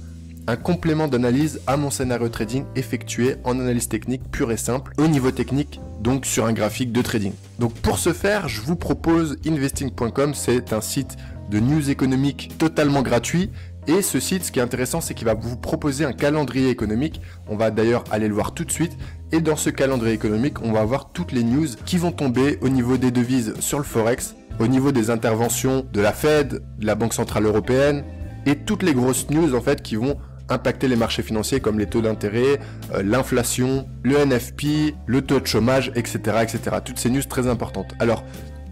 un complément d'analyse à mon scénario trading effectué en analyse technique pure et simple au niveau technique, donc sur un graphique de trading. Donc pour ce faire, je vous propose investing.com, c'est un site de news économique totalement gratuit. Et ce site, ce qui est intéressant, c'est qu'il va vous proposer un calendrier économique. On va d'ailleurs aller le voir tout de suite. Et dans ce calendrier économique, on va avoir toutes les news qui vont tomber au niveau des devises sur le Forex, au niveau des interventions de la Fed, de la Banque Centrale Européenne, et toutes les grosses news en fait qui vont impacter les marchés financiers comme les taux d'intérêt, l'inflation, le NFP, le taux de chômage, etc., etc. Toutes ces news très importantes. Alors,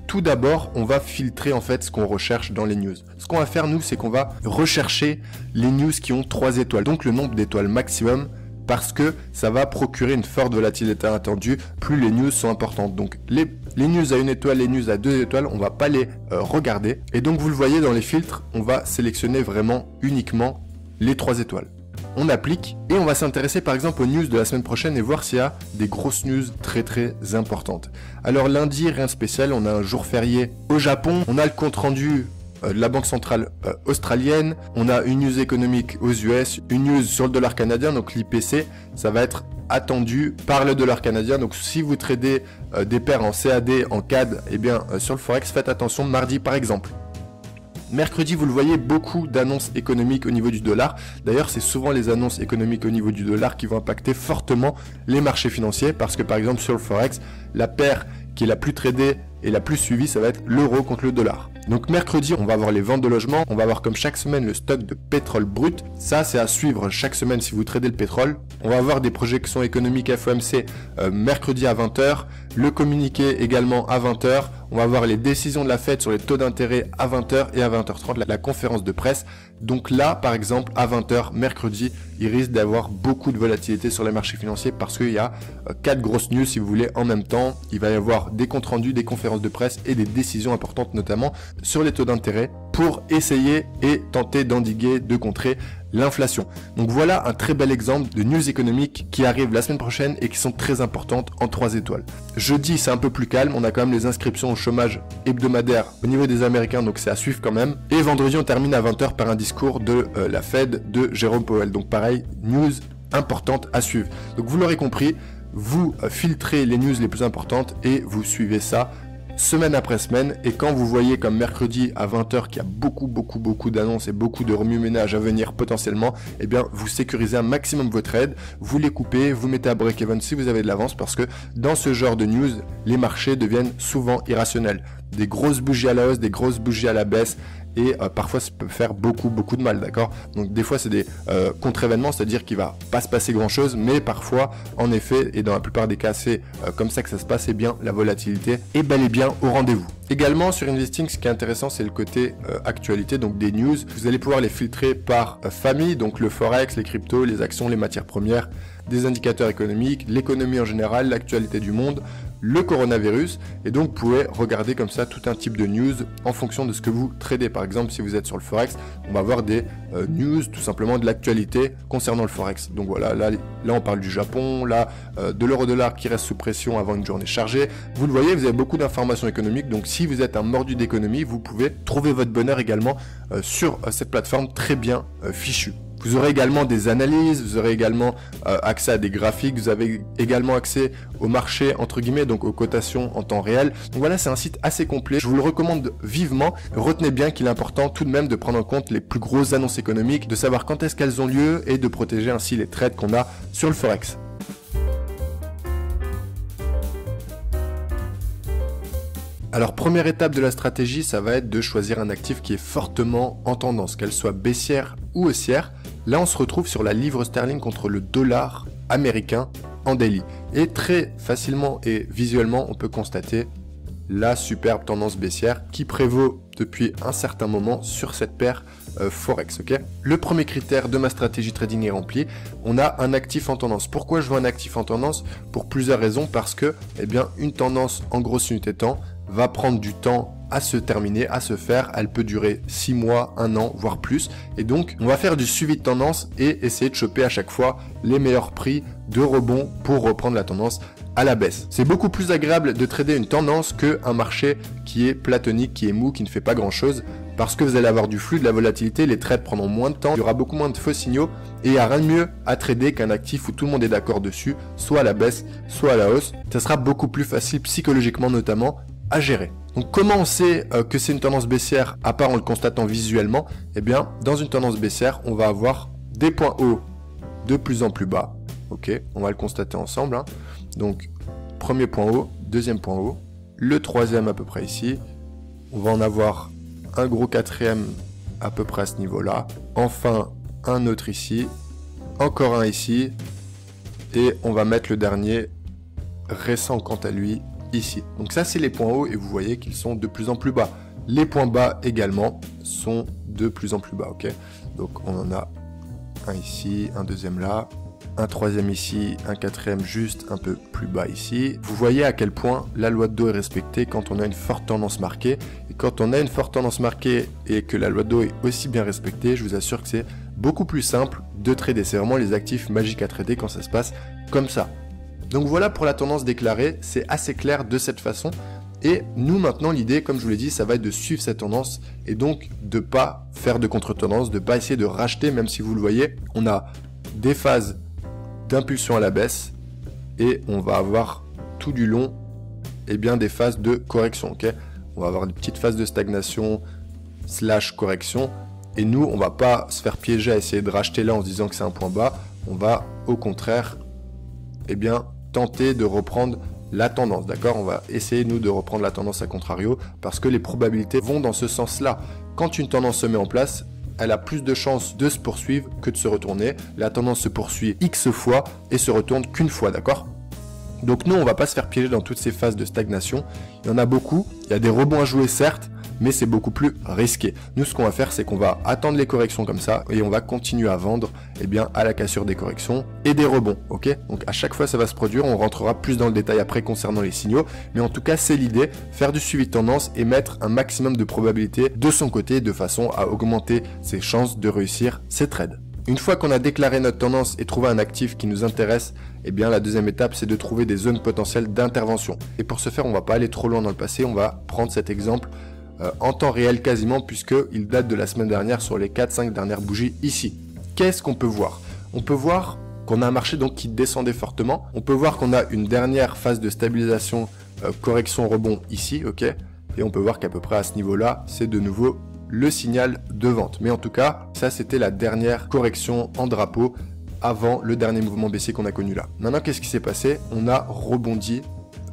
tout d'abord, on va filtrer en fait ce qu'on recherche dans les news. Ce qu'on va faire nous, c'est qu'on va rechercher les news qui ont 3 étoiles, donc le nombre d'étoiles maximum parce que ça va procurer une forte volatilité attendue plus les news sont importantes. Donc les news à 1 étoile, les news à 2 étoiles, on va pas les regarder. Et donc vous le voyez dans les filtres, on va sélectionner vraiment uniquement les 3 étoiles. On applique et on va s'intéresser par exemple aux news de la semaine prochaine et voir s'il y a des grosses news très importantes. Alors lundi, rien de spécial, on a un jour férié au Japon, on a le compte rendu de la banque centrale australienne, on a une news économique aux US, une news sur le dollar canadien, donc l'IPC, ça va être attendu par le dollar canadien. Donc si vous tradez des paires en CAD, en CAD, eh bien sur le Forex, faites attention mardi par exemple. Mercredi, vous le voyez, beaucoup d'annonces économiques au niveau du dollar. D'ailleurs, c'est souvent les annonces économiques au niveau du dollar qui vont impacter fortement les marchés financiers parce que par exemple sur le Forex, la paire qui est la plus tradée et la plus suivie, ça va être l'euro contre le dollar. Donc mercredi, on va avoir les ventes de logements, on va avoir comme chaque semaine le stock de pétrole brut. Ça, c'est à suivre chaque semaine si vous tradez le pétrole. On va avoir des projections économiques FOMC mercredi à 20 h, le communiqué également à 20 h. On va avoir les décisions de la Fed sur les taux d'intérêt à 20 h et à 20 h 30, la conférence de presse. Donc là, par exemple, à 20 h, mercredi, il risque d'avoir beaucoup de volatilité sur les marchés financiers parce qu'il y a 4 grosses news, si vous voulez, en même temps. Il va y avoir des comptes rendus, des conférences de presse et des décisions importantes, notamment sur les taux d'intérêt pour essayer et tenter d'endiguer, de contrer l'inflation. Donc voilà un très bel exemple de news économiques qui arrivent la semaine prochaine et qui sont très importantes en 3 étoiles. Jeudi, c'est un peu plus calme, on a quand même les inscriptions au chômage hebdomadaire au niveau des Américains, donc c'est à suivre quand même. Et vendredi, on termine à 20 h par un discours de la Fed de Jérôme Powell. Donc pareil, news importante à suivre. Donc vous l'aurez compris, vous filtrez les news les plus importantes et vous suivez ça semaine après semaine. Et quand vous voyez comme mercredi à 20 h qu'il y a beaucoup d'annonces et beaucoup de remue-ménage à venir potentiellement, eh bien vous sécurisez un maximum vos trades, vous les coupez, vous mettez à break-even si vous avez de l'avance parce que dans ce genre de news, les marchés deviennent souvent irrationnels. Des grosses bougies à la hausse, des grosses bougies à la baisse. Et parfois ça peut faire beaucoup de mal, d'accord? Donc des fois c'est des contre-événements, c'est-à-dire qu'il va pas se passer grand-chose, mais parfois, en effet, et dans la plupart des cas c'est comme ça que ça se passe, et bien la volatilité est bel et bien au rendez-vous. Également sur Investing, ce qui est intéressant, c'est le côté actualité, donc des news. Vous allez pouvoir les filtrer par famille, donc le Forex, les cryptos, les actions, les matières premières, des indicateurs économiques, l'économie en général, l'actualité du monde, le coronavirus, et donc vous pouvez regarder comme ça tout un type de news en fonction de ce que vous tradez. Par exemple, si vous êtes sur le Forex, on va avoir des news tout simplement de l'actualité concernant le Forex. Donc voilà, là on parle du Japon, là de l'euro-dollar qui reste sous pression avant une journée chargée. Vous le voyez, vous avez beaucoup d'informations économiques, donc si vous êtes un mordu d'économie, vous pouvez trouver votre bonheur également sur cette plateforme très bien fichue. Vous aurez également des analyses, vous aurez également accès à des graphiques, vous avez également accès au marché, entre guillemets, donc aux cotations en temps réel. Donc voilà, c'est un site assez complet, je vous le recommande vivement. Retenez bien qu'il est important tout de même de prendre en compte les plus grosses annonces économiques, de savoir quand est-ce qu'elles ont lieu et de protéger ainsi les trades qu'on a sur le Forex. Alors première étape de la stratégie, ça va être de choisir un actif qui est fortement en tendance, qu'elle soit baissière ou haussière. Là on se retrouve sur la livre sterling contre le dollar américain en daily. Et très facilement et visuellement on peut constater la superbe tendance baissière qui prévaut depuis un certain moment sur cette paire Forex. Okay, le premier critère de ma stratégie trading est rempli. On a un actif en tendance. Pourquoi je veux un actif en tendance? Pour plusieurs raisons. Parce que une tendance en grosse unité de temps va prendre du temps à se terminer, à se faire. Elle peut durer 6 mois, 1 an, voire plus. Et donc, on va faire du suivi de tendance et essayer de choper à chaque fois les meilleurs prix de rebond pour reprendre la tendance à la baisse. C'est beaucoup plus agréable de trader une tendance qu'un marché qui est platonique, qui est mou, qui ne fait pas grand chose. Parce que vous allez avoir du flux, de la volatilité, les trades prendront moins de temps, il y aura beaucoup moins de faux signaux et il n'y a rien de mieux à trader qu'un actif où tout le monde est d'accord dessus, soit à la baisse, soit à la hausse. Ça sera beaucoup plus facile psychologiquement notamment à gérer. Donc comment on sait que c'est une tendance baissière à part en le constatant visuellement? Eh bien, dans une tendance baissière, on va avoir des points hauts de plus en plus bas. Ok, on va le constater ensemble. Hein. Donc, premier point haut, deuxième point haut, le troisième à peu près ici. On va en avoir un gros quatrième à peu près à ce niveau-là. Enfin, un autre ici. Encore un ici. Et on va mettre le dernier récent quant à lui ici. Donc ça, c'est les points hauts et vous voyez qu'ils sont de plus en plus bas. Les points bas également sont de plus en plus bas. Ok, donc on en a un ici, un deuxième là. un troisième ici, un quatrième juste un peu plus bas ici. Vous voyez à quel point la loi de dos est respectée quand on a une forte tendance marquée. Et quand on a une forte tendance marquée et que la loi de dos est aussi bien respectée, je vous assure que c'est beaucoup plus simple de trader. C'est vraiment les actifs magiques à trader quand ça se passe comme ça. Donc voilà pour la tendance déclarée, c'est assez clair de cette façon. Et nous maintenant l'idée, comme je vous l'ai dit, ça va être de suivre cette tendance et donc de pas faire de contre-tendance, de pas essayer de racheter, même si vous le voyez, on a des phases d'impulsion à la baisse et on va avoir tout du long des phases de correction. Okay, on va avoir des petites phases de stagnation / correction et nous on va pas se faire piéger à essayer de racheter là en se disant que c'est un point bas. On va au contraire tenter de reprendre la tendance, d'accord? On va essayer nous de reprendre la tendance à contrario parce que les probabilités vont dans ce sens là. Quand une tendance se met en place, elle a plus de chances de se poursuivre que de se retourner. La tendance se poursuit X fois et se retourne qu'une fois, d'accord? Donc nous, on va pas se faire piéger dans toutes ces phases de stagnation. Il y en a beaucoup, il y a des rebonds à jouer certes, mais c'est beaucoup plus risqué. Nous, ce qu'on va faire, c'est qu'on va attendre les corrections comme ça et on va continuer à vendre à la cassure des corrections et des rebonds, ok? Donc à chaque fois, ça va se produire. On rentrera plus dans le détail après concernant les signaux, mais en tout cas, c'est l'idée, faire du suivi de tendance et mettre un maximum de probabilité de son côté de façon à augmenter ses chances de réussir ses trades. Une fois qu'on a déclaré notre tendance et trouvé un actif qui nous intéresse, la deuxième étape, c'est de trouver des zones potentielles d'intervention. Et pour ce faire, on va pas aller trop loin dans le passé, on va prendre cet exemple en temps réel quasiment, puisqu'il date de la semaine dernière sur les 4-5 dernières bougies ici. Qu'est-ce qu'on peut voir? On peut voir qu'on a un marché donc qui descendait fortement. On peut voir qu'on a une dernière phase de stabilisation, correction, rebond ici, ok? Et on peut voir qu'à peu près à ce niveau-là, c'est de nouveau le signal de vente. Mais en tout cas, ça c'était la dernière correction en drapeau avant le dernier mouvement baissier qu'on a connu là. Maintenant, qu'est-ce qui s'est passé? On a rebondi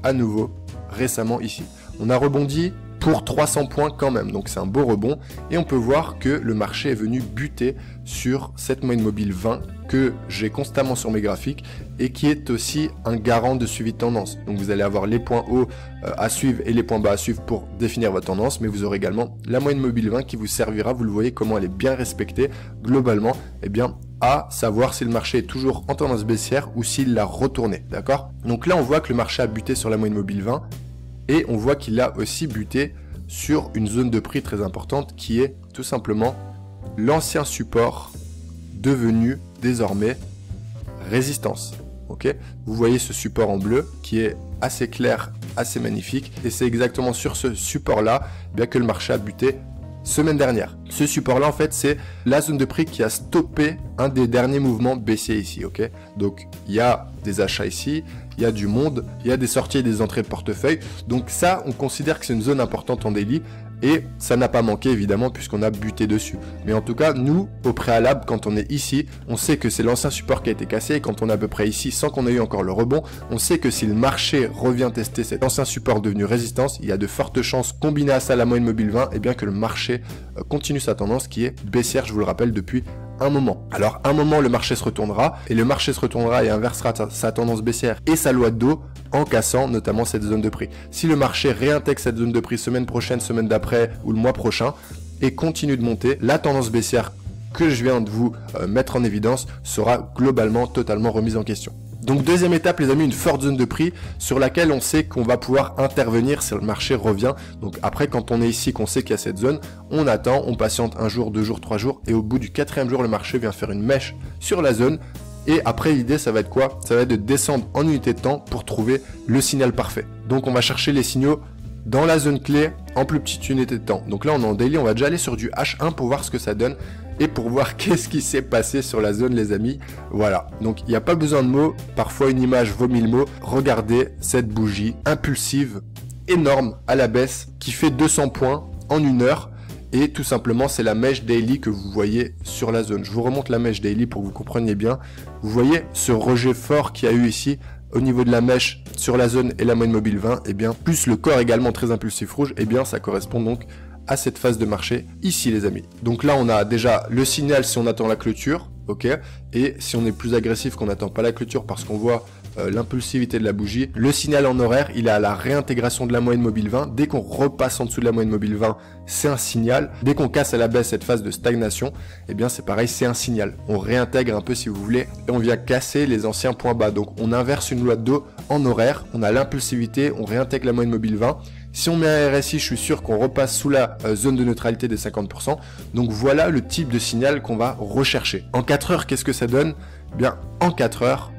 à nouveau récemment ici. On a rebondi pour 300 points quand même, donc c'est un beau rebond et on peut voir que le marché est venu buter sur cette moyenne mobile 20 que j'ai constamment sur mes graphiques et qui est aussi un garant de suivi de tendance. Donc vous allez avoir les points hauts à suivre et les points bas à suivre pour définir votre tendance, mais vous aurez également la moyenne mobile 20 qui vous servira, vous le voyez comment elle est bien respectée globalement, à savoir si le marché est toujours en tendance baissière ou s'il l'a retourné, d'accord? Donc là on voit que le marché a buté sur la moyenne mobile 20 et on voit qu'il a aussi buté sur une zone de prix très importante qui est tout simplement l'ancien support devenu désormais résistance. Ok, vous voyez ce support en bleu qui est assez clair, assez magnifique et c'est exactement sur ce support là que le marché a buté semaine dernière. Ce support là en fait c'est la zone de prix qui a stoppé un des derniers mouvements baissiers ici. Ok, donc il y a des achats ici, il y a du monde, il y a des sorties et des entrées de portefeuille, donc ça on considère que c'est une zone importante en daily et ça n'a pas manqué évidemment puisqu'on a buté dessus. Mais en tout cas nous au préalable quand on est ici, on sait que c'est l'ancien support qui a été cassé et quand on est à peu près ici sans qu'on ait eu encore le rebond, on sait que si le marché revient tester cet ancien support devenu résistance, il y a de fortes chances combinées à ça la moyenne mobile 20 que le marché continue sa tendance qui est baissière, je vous le rappelle, depuis un moment. Alors un moment le marché se retournera et le marché se retournera et inversera sa tendance baissière et sa loi de dos en cassant notamment cette zone de prix. Si le marché réintègre cette zone de prix semaine prochaine, semaine d'après ou le mois prochain et continue de monter, la tendance baissière que je viens de vous mettre en évidence sera globalement totalement remise en question. Donc deuxième étape les amis, une forte zone de prix sur laquelle on sait qu'on va pouvoir intervenir si le marché revient. Donc après quand on est ici, qu'on sait qu'il y a cette zone, on attend, on patiente un jour, 2 jours, 3 jours et au bout du 4e jour le marché vient faire une mèche sur la zone. Et après l'idée ça va être quoi? Ça va être de descendre en unité de temps pour trouver le signal parfait. Donc on va chercher les signaux dans la zone clé en plus petite unité de temps. Donc là on est en daily, on va déjà aller sur du H1 pour voir ce que ça donne et pour voir qu'est-ce qui s'est passé sur la zone les amis. Voilà, donc il n'y a pas besoin de mots, parfois une image vaut 1000 mots. Regardez cette bougie impulsive, énorme à la baisse qui fait 200 points en 1 heure. Et tout simplement, c'est la mèche daily que vous voyez sur la zone. Je vous remonte la mèche daily pour que vous compreniez bien. Vous voyez ce rejet fort qu'il y a eu ici au niveau de la mèche sur la zone et la moyenne mobile 20. Plus le corps également très impulsif rouge, ça correspond donc à cette phase de marché ici les amis. Donc là, on a déjà le signal si on attend la clôture. ok. Et si on est plus agressif, qu'on n'attend pas la clôture parce qu'on voit l'impulsivité de la bougie, le signal en horaire, il est à la réintégration de la moyenne mobile 20. Dès qu'on repasse en dessous de la moyenne mobile 20, c'est un signal. Dès qu'on casse à la baisse cette phase de stagnation, eh bien c'est pareil, c'est un signal. On réintègre un peu si vous voulez et on vient casser les anciens points bas. Donc on inverse une loi de dos en horaire, on a l'impulsivité, on réintègre la moyenne mobile 20. Si on met un RSI, je suis sûr qu'on repasse sous la zone de neutralité des 50%. Donc voilà le type de signal qu'on va rechercher. En 4 heures, qu'est-ce que ça donne? Eh bien, en 4 heures,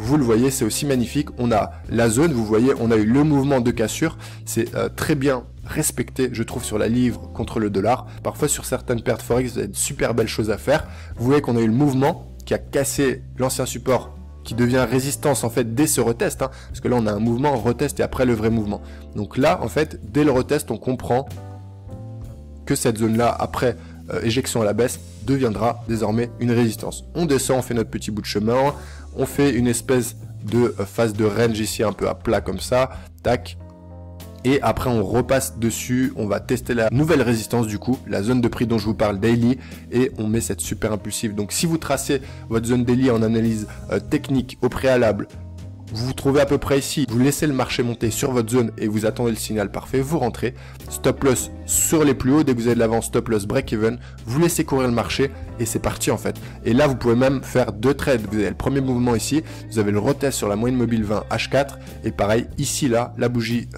vous le voyez, c'est aussi magnifique. On a la zone, vous voyez, on a eu le mouvement de cassure. C'est très bien respecté, je trouve, sur la livre contre le dollar. Parfois, sur certaines paires de Forex, vous avez de super belles choses à faire. Vous voyez qu'on a eu le mouvement qui a cassé l'ancien support, qui devient résistance en fait dès ce retest, hein, parce que là on a un mouvement, retest et après le vrai mouvement. Donc là en fait dès le retest on comprend que cette zone là après éjection à la baisse deviendra désormais une résistance. On descend, on fait notre petit bout de chemin, on fait une espèce de phase de range ici un peu à plat comme ça, tac. Et après on repasse dessus, on va tester la nouvelle résistance du coup, la zone de prix dont je vous parle daily, et on met cette super impulsive. Donc si vous tracez votre zone daily en analyse technique au préalable, vous vous trouvez à peu près ici, vous laissez le marché monter sur votre zone et vous attendez le signal parfait, vous rentrez, stop loss sur les plus hauts, dès que vous avez de l'avance, stop loss break even, vous laissez courir le marché et c'est parti en fait. Et là vous pouvez même faire 2 trades, vous avez le premier mouvement ici, vous avez le retest sur la moyenne mobile 20 H4 et pareil ici là, la bougie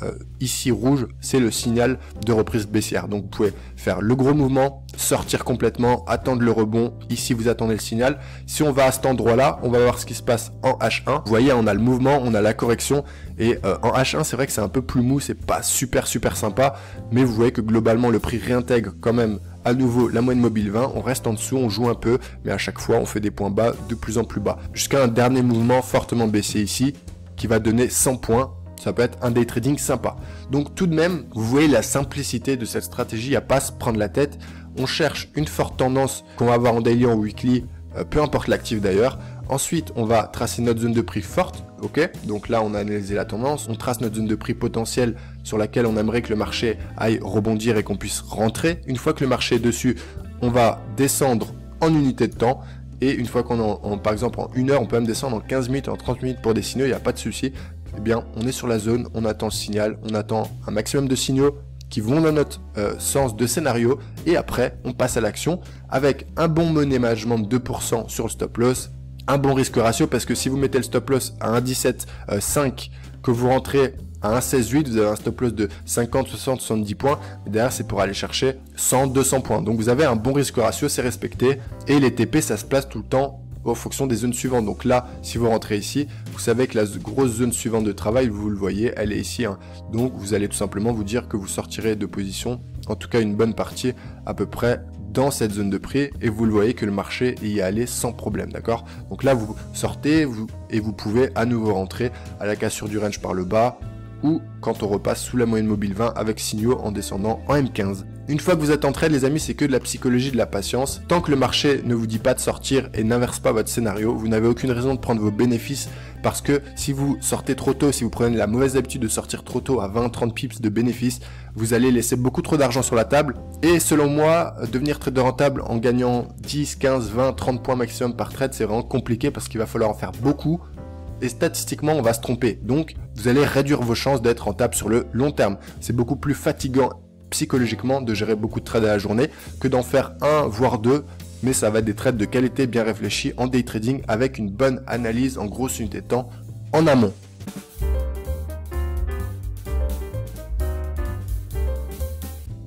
ici rouge, c'est le signal de reprise baissière. Donc vous pouvez faire le gros mouvement, sortir complètement, attendre le rebond, ici vous attendez le signal. Si on va à cet endroit là, on va voir ce qui se passe en H1, vous voyez on a le mouvement, on a la correction et en H1 c'est vrai que c'est un peu plus mou, c'est pas super sympa, mais vous voyez que globalement le prix réintègre quand même à nouveau la moyenne mobile 20, on reste en dessous, on joue un peu, mais à chaque fois on fait des points bas de plus en plus bas, jusqu'à un dernier mouvement fortement baissier ici, qui va donner 100 points, ça peut être un day trading sympa. Donc tout de même, vous voyez la simplicité de cette stratégie, à pas se prendre la tête, on cherche une forte tendance qu'on va avoir en daily, en weekly, peu importe l'actif d'ailleurs. Ensuite, on va tracer notre zone de prix forte, ok? Donc là, on a analysé la tendance, on trace notre zone de prix potentielle sur laquelle on aimerait que le marché aille rebondir et qu'on puisse rentrer. Une fois que le marché est dessus, on va descendre en unité de temps. Et une fois qu'on par exemple en 1 heure, on peut même descendre en 15 minutes, en 30 minutes pour des signaux, il n'y a pas de souci. Eh bien, on est sur la zone, on attend le signal, on attend un maximum de signaux qui vont dans notre sens de scénario. Et après, on passe à l'action avec un bon money management de 2% sur le stop loss. Un bon risque ratio parce que si vous mettez le stop loss à 1,17,5 que vous rentrez à 1,16,8, vous avez un stop loss de 50, 60, 70 points. Et derrière, c'est pour aller chercher 100, 200 points. Donc vous avez un bon risque ratio, c'est respecté. Et les TP, ça se place tout le temps en fonction des zones suivantes. Donc là, si vous rentrez ici, vous savez que la grosse zone suivante de travail, vous le voyez, elle est ici. Hein. Donc vous allez tout simplement vous dire que vous sortirez de position, en tout cas une bonne partie à peu près dans cette zone de prix et vous le voyez que le marché y est allé sans problème, d'accord? Donc là vous sortez et vous pouvez à nouveau rentrer à la cassure du range par le bas ou quand on repasse sous la moyenne mobile 20 avec signaux en descendant en M15. Une fois que vous êtes en trade, les amis, c'est que de la psychologie, de la patience. Tant que le marché ne vous dit pas de sortir et n'inverse pas votre scénario, vous n'avez aucune raison de prendre vos bénéfices parce que si vous sortez trop tôt, si vous prenez la mauvaise habitude de sortir trop tôt à 20-30 pips de bénéfices, vous allez laisser beaucoup trop d'argent sur la table. Et selon moi, devenir trader rentable en gagnant 10, 15, 20, 30 points maximum par trade, c'est vraiment compliqué parce qu'il va falloir en faire beaucoup. Et statistiquement, on va se tromper. Donc, vous allez réduire vos chances d'être rentable sur le long terme. C'est beaucoup plus fatigant psychologiquement de gérer beaucoup de trades à la journée que d'en faire un voire deux, mais ça va être des trades de qualité bien réfléchis en day trading avec une bonne analyse en grosse unité de temps en amont.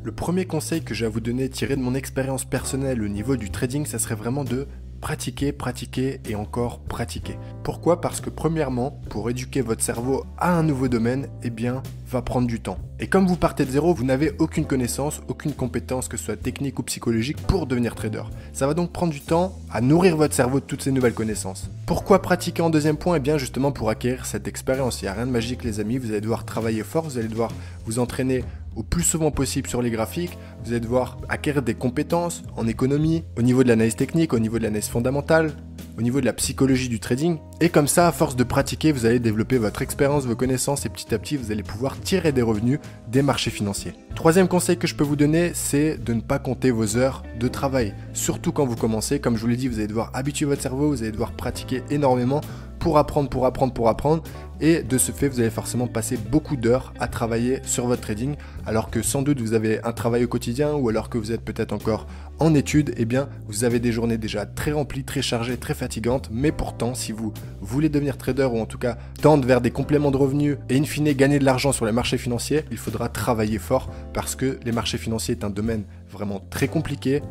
Le premier conseil que j'ai à vous donner tiré de mon expérience personnelle au niveau du trading, ça serait vraiment de pratiquer, pratiquer et encore pratiquer. Pourquoi? Parce que premièrement, pour éduquer votre cerveau à un nouveau domaine, eh bien, va prendre du temps. Et comme vous partez de zéro, vous n'avez aucune connaissance, aucune compétence, que ce soit technique ou psychologique, pour devenir trader. Ça va donc prendre du temps à nourrir votre cerveau de toutes ces nouvelles connaissances. Pourquoi pratiquer en deuxième point? Eh bien, justement pour acquérir cette expérience. Il n'y a rien de magique, les amis. Vous allez devoir travailler fort, vous allez devoir vous entraîner au plus souvent possible sur les graphiques, vous allez devoir acquérir des compétences en économie, au niveau de l'analyse technique, au niveau de l'analyse fondamentale, au niveau de la psychologie du trading. Et comme ça, à force de pratiquer, vous allez développer votre expérience, vos connaissances et petit à petit, vous allez pouvoir tirer des revenus des marchés financiers. Troisième conseil que je peux vous donner, c'est de ne pas compter vos heures de travail. Surtout quand vous commencez, comme je vous l'ai dit, vous allez devoir habituer votre cerveau, vous allez devoir pratiquer énormément pour apprendre. Et de ce fait, vous allez forcément passer beaucoup d'heures à travailler sur votre trading, alors que sans doute vous avez un travail au quotidien ou alors que vous êtes peut-être encore en études, eh bien vous avez des journées déjà très remplies, très chargées, très fatigantes. Mais pourtant, si vous voulez devenir trader ou en tout cas tendre vers des compléments de revenus et in fine gagner de l'argent sur les marchés financiers, il faudra travailler fort parce que les marchés financiers est un domaine vraiment très compliqué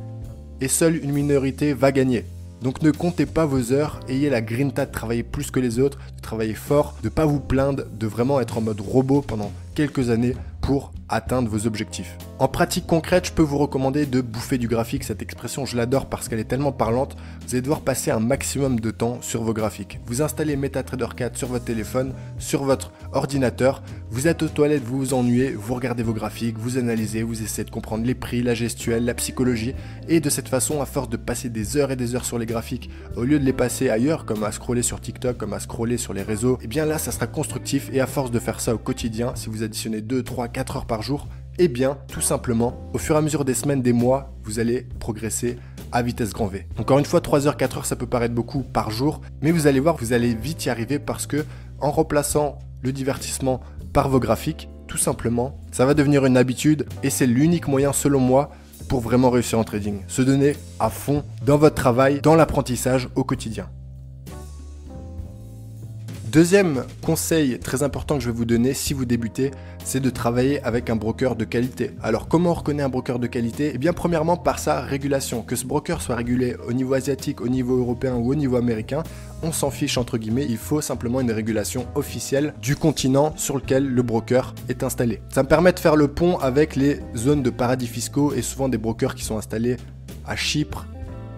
et seule une minorité va gagner. Donc ne comptez pas vos heures, ayez la grinta de travailler plus que les autres, de travailler fort, de ne pas vous plaindre, de vraiment être en mode robot pendant quelques années pour atteindre vos objectifs. En pratique concrète, je peux vous recommander de bouffer du graphique. Cette expression, je l'adore parce qu'elle est tellement parlante. Vous allez devoir passer un maximum de temps sur vos graphiques. Vous installez MetaTrader 4 sur votre téléphone, sur votre ordinateur. Vous êtes aux toilettes, vous vous ennuyez, vous regardez vos graphiques, vous analysez, vous essayez de comprendre les prix, la gestuelle, la psychologie. Et de cette façon, à force de passer des heures et des heures sur les graphiques, au lieu de les passer ailleurs, comme à scroller sur TikTok, comme à scroller sur les réseaux, et bien là, ça sera constructif. Et à force de faire ça au quotidien, si vous additionnez 2, 3, 4 heures par jour, eh bien, tout simplement, au fur et à mesure des semaines, des mois, vous allez progresser à vitesse grand V. Encore une fois, 3 heures, 4 heures, ça peut paraître beaucoup par jour, mais vous allez voir, vous allez vite y arriver parce que en remplaçant le divertissement par vos graphiques, tout simplement, ça va devenir une habitude et c'est l'unique moyen, selon moi, pour vraiment réussir en trading. Se donner à fond dans votre travail, dans l'apprentissage au quotidien. Deuxième conseil très important que je vais vous donner si vous débutez, c'est de travailler avec un broker de qualité. Alors comment on reconnaît un broker de qualité? Eh bien premièrement par sa régulation. Que ce broker soit régulé au niveau asiatique, au niveau européen ou au niveau américain, on s'en fiche entre guillemets, il faut simplement une régulation officielle du continent sur lequel le broker est installé. Ça me permet de faire le pont avec les zones de paradis fiscaux et souvent des brokers qui sont installés à Chypre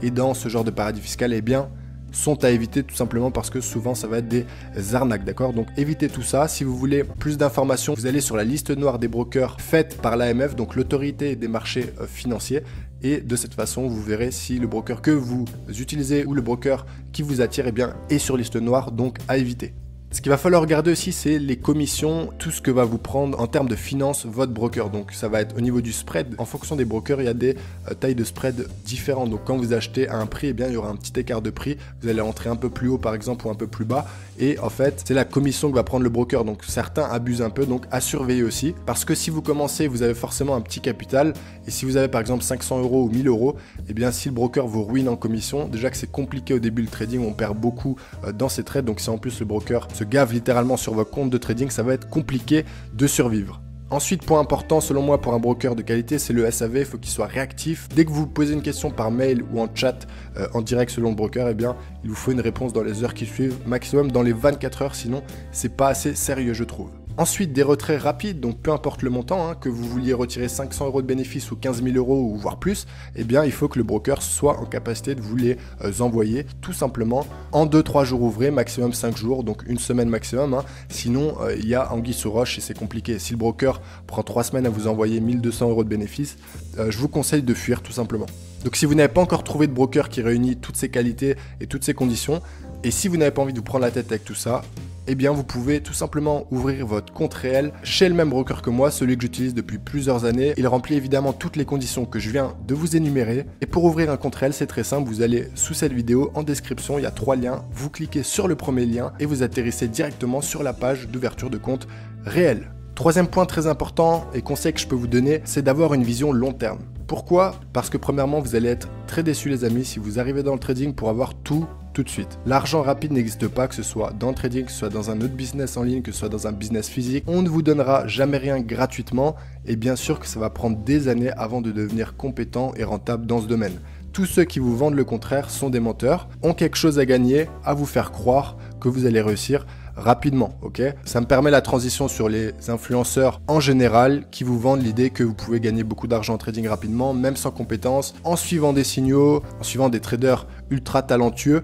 et dans ce genre de paradis fiscal, eh bien sont à éviter tout simplement parce que souvent ça va être des arnaques, d'accord? Donc évitez tout ça. Si vous voulez plus d'informations, vous allez sur la liste noire des brokers faite par l'AMF, donc l'autorité des marchés financiers, et de cette façon vous verrez si le broker que vous utilisez ou le broker qui vous attire, eh bien, est sur liste noire, donc à éviter. Ce qu'il va falloir regarder aussi, c'est les commissions, tout ce que va vous prendre en termes de finance votre broker. Donc ça va être au niveau du spread. En fonction des brokers, il y a des tailles de spread différentes. Donc quand vous achetez à un prix, eh bien, il y aura un petit écart de prix. Vous allez rentrer un peu plus haut par exemple ou un peu plus bas. Et en fait, c'est la commission que va prendre le broker. Donc certains abusent un peu, donc à surveiller aussi. Parce que si vous commencez, vous avez forcément un petit capital. Et si vous avez par exemple 500 € ou 1000 €, eh bien si le broker vous ruine en commission, déjà que c'est compliqué au début le trading, on perd beaucoup dans ces trades. Donc si en plus le broker se gave littéralement sur votre compte de trading, ça va être compliqué de survivre. Ensuite, point important selon moi pour un broker de qualité, c'est le SAV, il faut qu'il soit réactif. Dès que vous posez une question par mail ou en chat en direct selon le broker, eh bien, il vous faut une réponse dans les heures qui suivent, maximum dans les 24 heures, sinon c'est pas assez sérieux je trouve. Ensuite, des retraits rapides, donc peu importe le montant, que vous vouliez retirer 500 € de bénéfices ou 15 000 € ou voire plus, eh bien il faut que le broker soit en capacité de vous les envoyer tout simplement en 2-3 jours ouvrés, maximum 5 jours, donc une semaine maximum. Sinon, il y a anguille sous roche et c'est compliqué. Si le broker prend 3 semaines à vous envoyer 1200 € de bénéfices, je vous conseille de fuir tout simplement. Donc si vous n'avez pas encore trouvé de broker qui réunit toutes ces qualités et toutes ces conditions, et si vous n'avez pas envie de vous prendre la tête avec tout ça, eh bien vous pouvez tout simplement ouvrir votre compte réel chez le même broker que moi, celui que j'utilise depuis plusieurs années. Il remplit évidemment toutes les conditions que je viens de vous énumérer. Et pour ouvrir un compte réel, c'est très simple, vous allez sous cette vidéo, en description, il y a 3 liens. Vous cliquez sur le premier lien et vous atterrissez directement sur la page d'ouverture de compte réel. Troisième point très important et conseil que je peux vous donner, c'est d'avoir une vision long terme. Pourquoi? Parce que premièrement, vous allez être très déçus les amis si vous arrivez dans le trading pour avoir tout de suite. L'argent rapide n'existe pas, que ce soit dans le trading, que ce soit dans un autre business en ligne, que ce soit dans un business physique. On ne vous donnera jamais rien gratuitement et bien sûr que ça va prendre des années avant de devenir compétent et rentable dans ce domaine. Tous ceux qui vous vendent le contraire sont des menteurs, ont quelque chose à gagner, à vous faire croire que vous allez réussir rapidement, ok? Ça me permet la transition sur les influenceurs en général qui vous vendent l'idée que vous pouvez gagner beaucoup d'argent en trading rapidement, même sans compétences, en suivant des signaux, en suivant des traders ultra talentueux.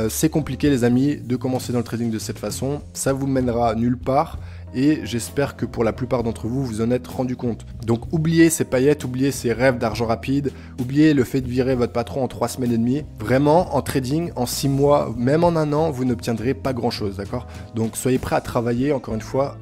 C'est compliqué les amis de commencer dans le trading de cette façon, ça vous mènera nulle part et j'espère que pour la plupart d'entre vous, vous en êtes rendu compte. Donc oubliez ces paillettes, oubliez ces rêves d'argent rapide, oubliez le fait de virer votre patron en 3 semaines et demie. Vraiment, en trading, en 6 mois, même en 1 an, vous n'obtiendrez pas grand chose, d'accord? Donc soyez prêts à travailler, encore une fois,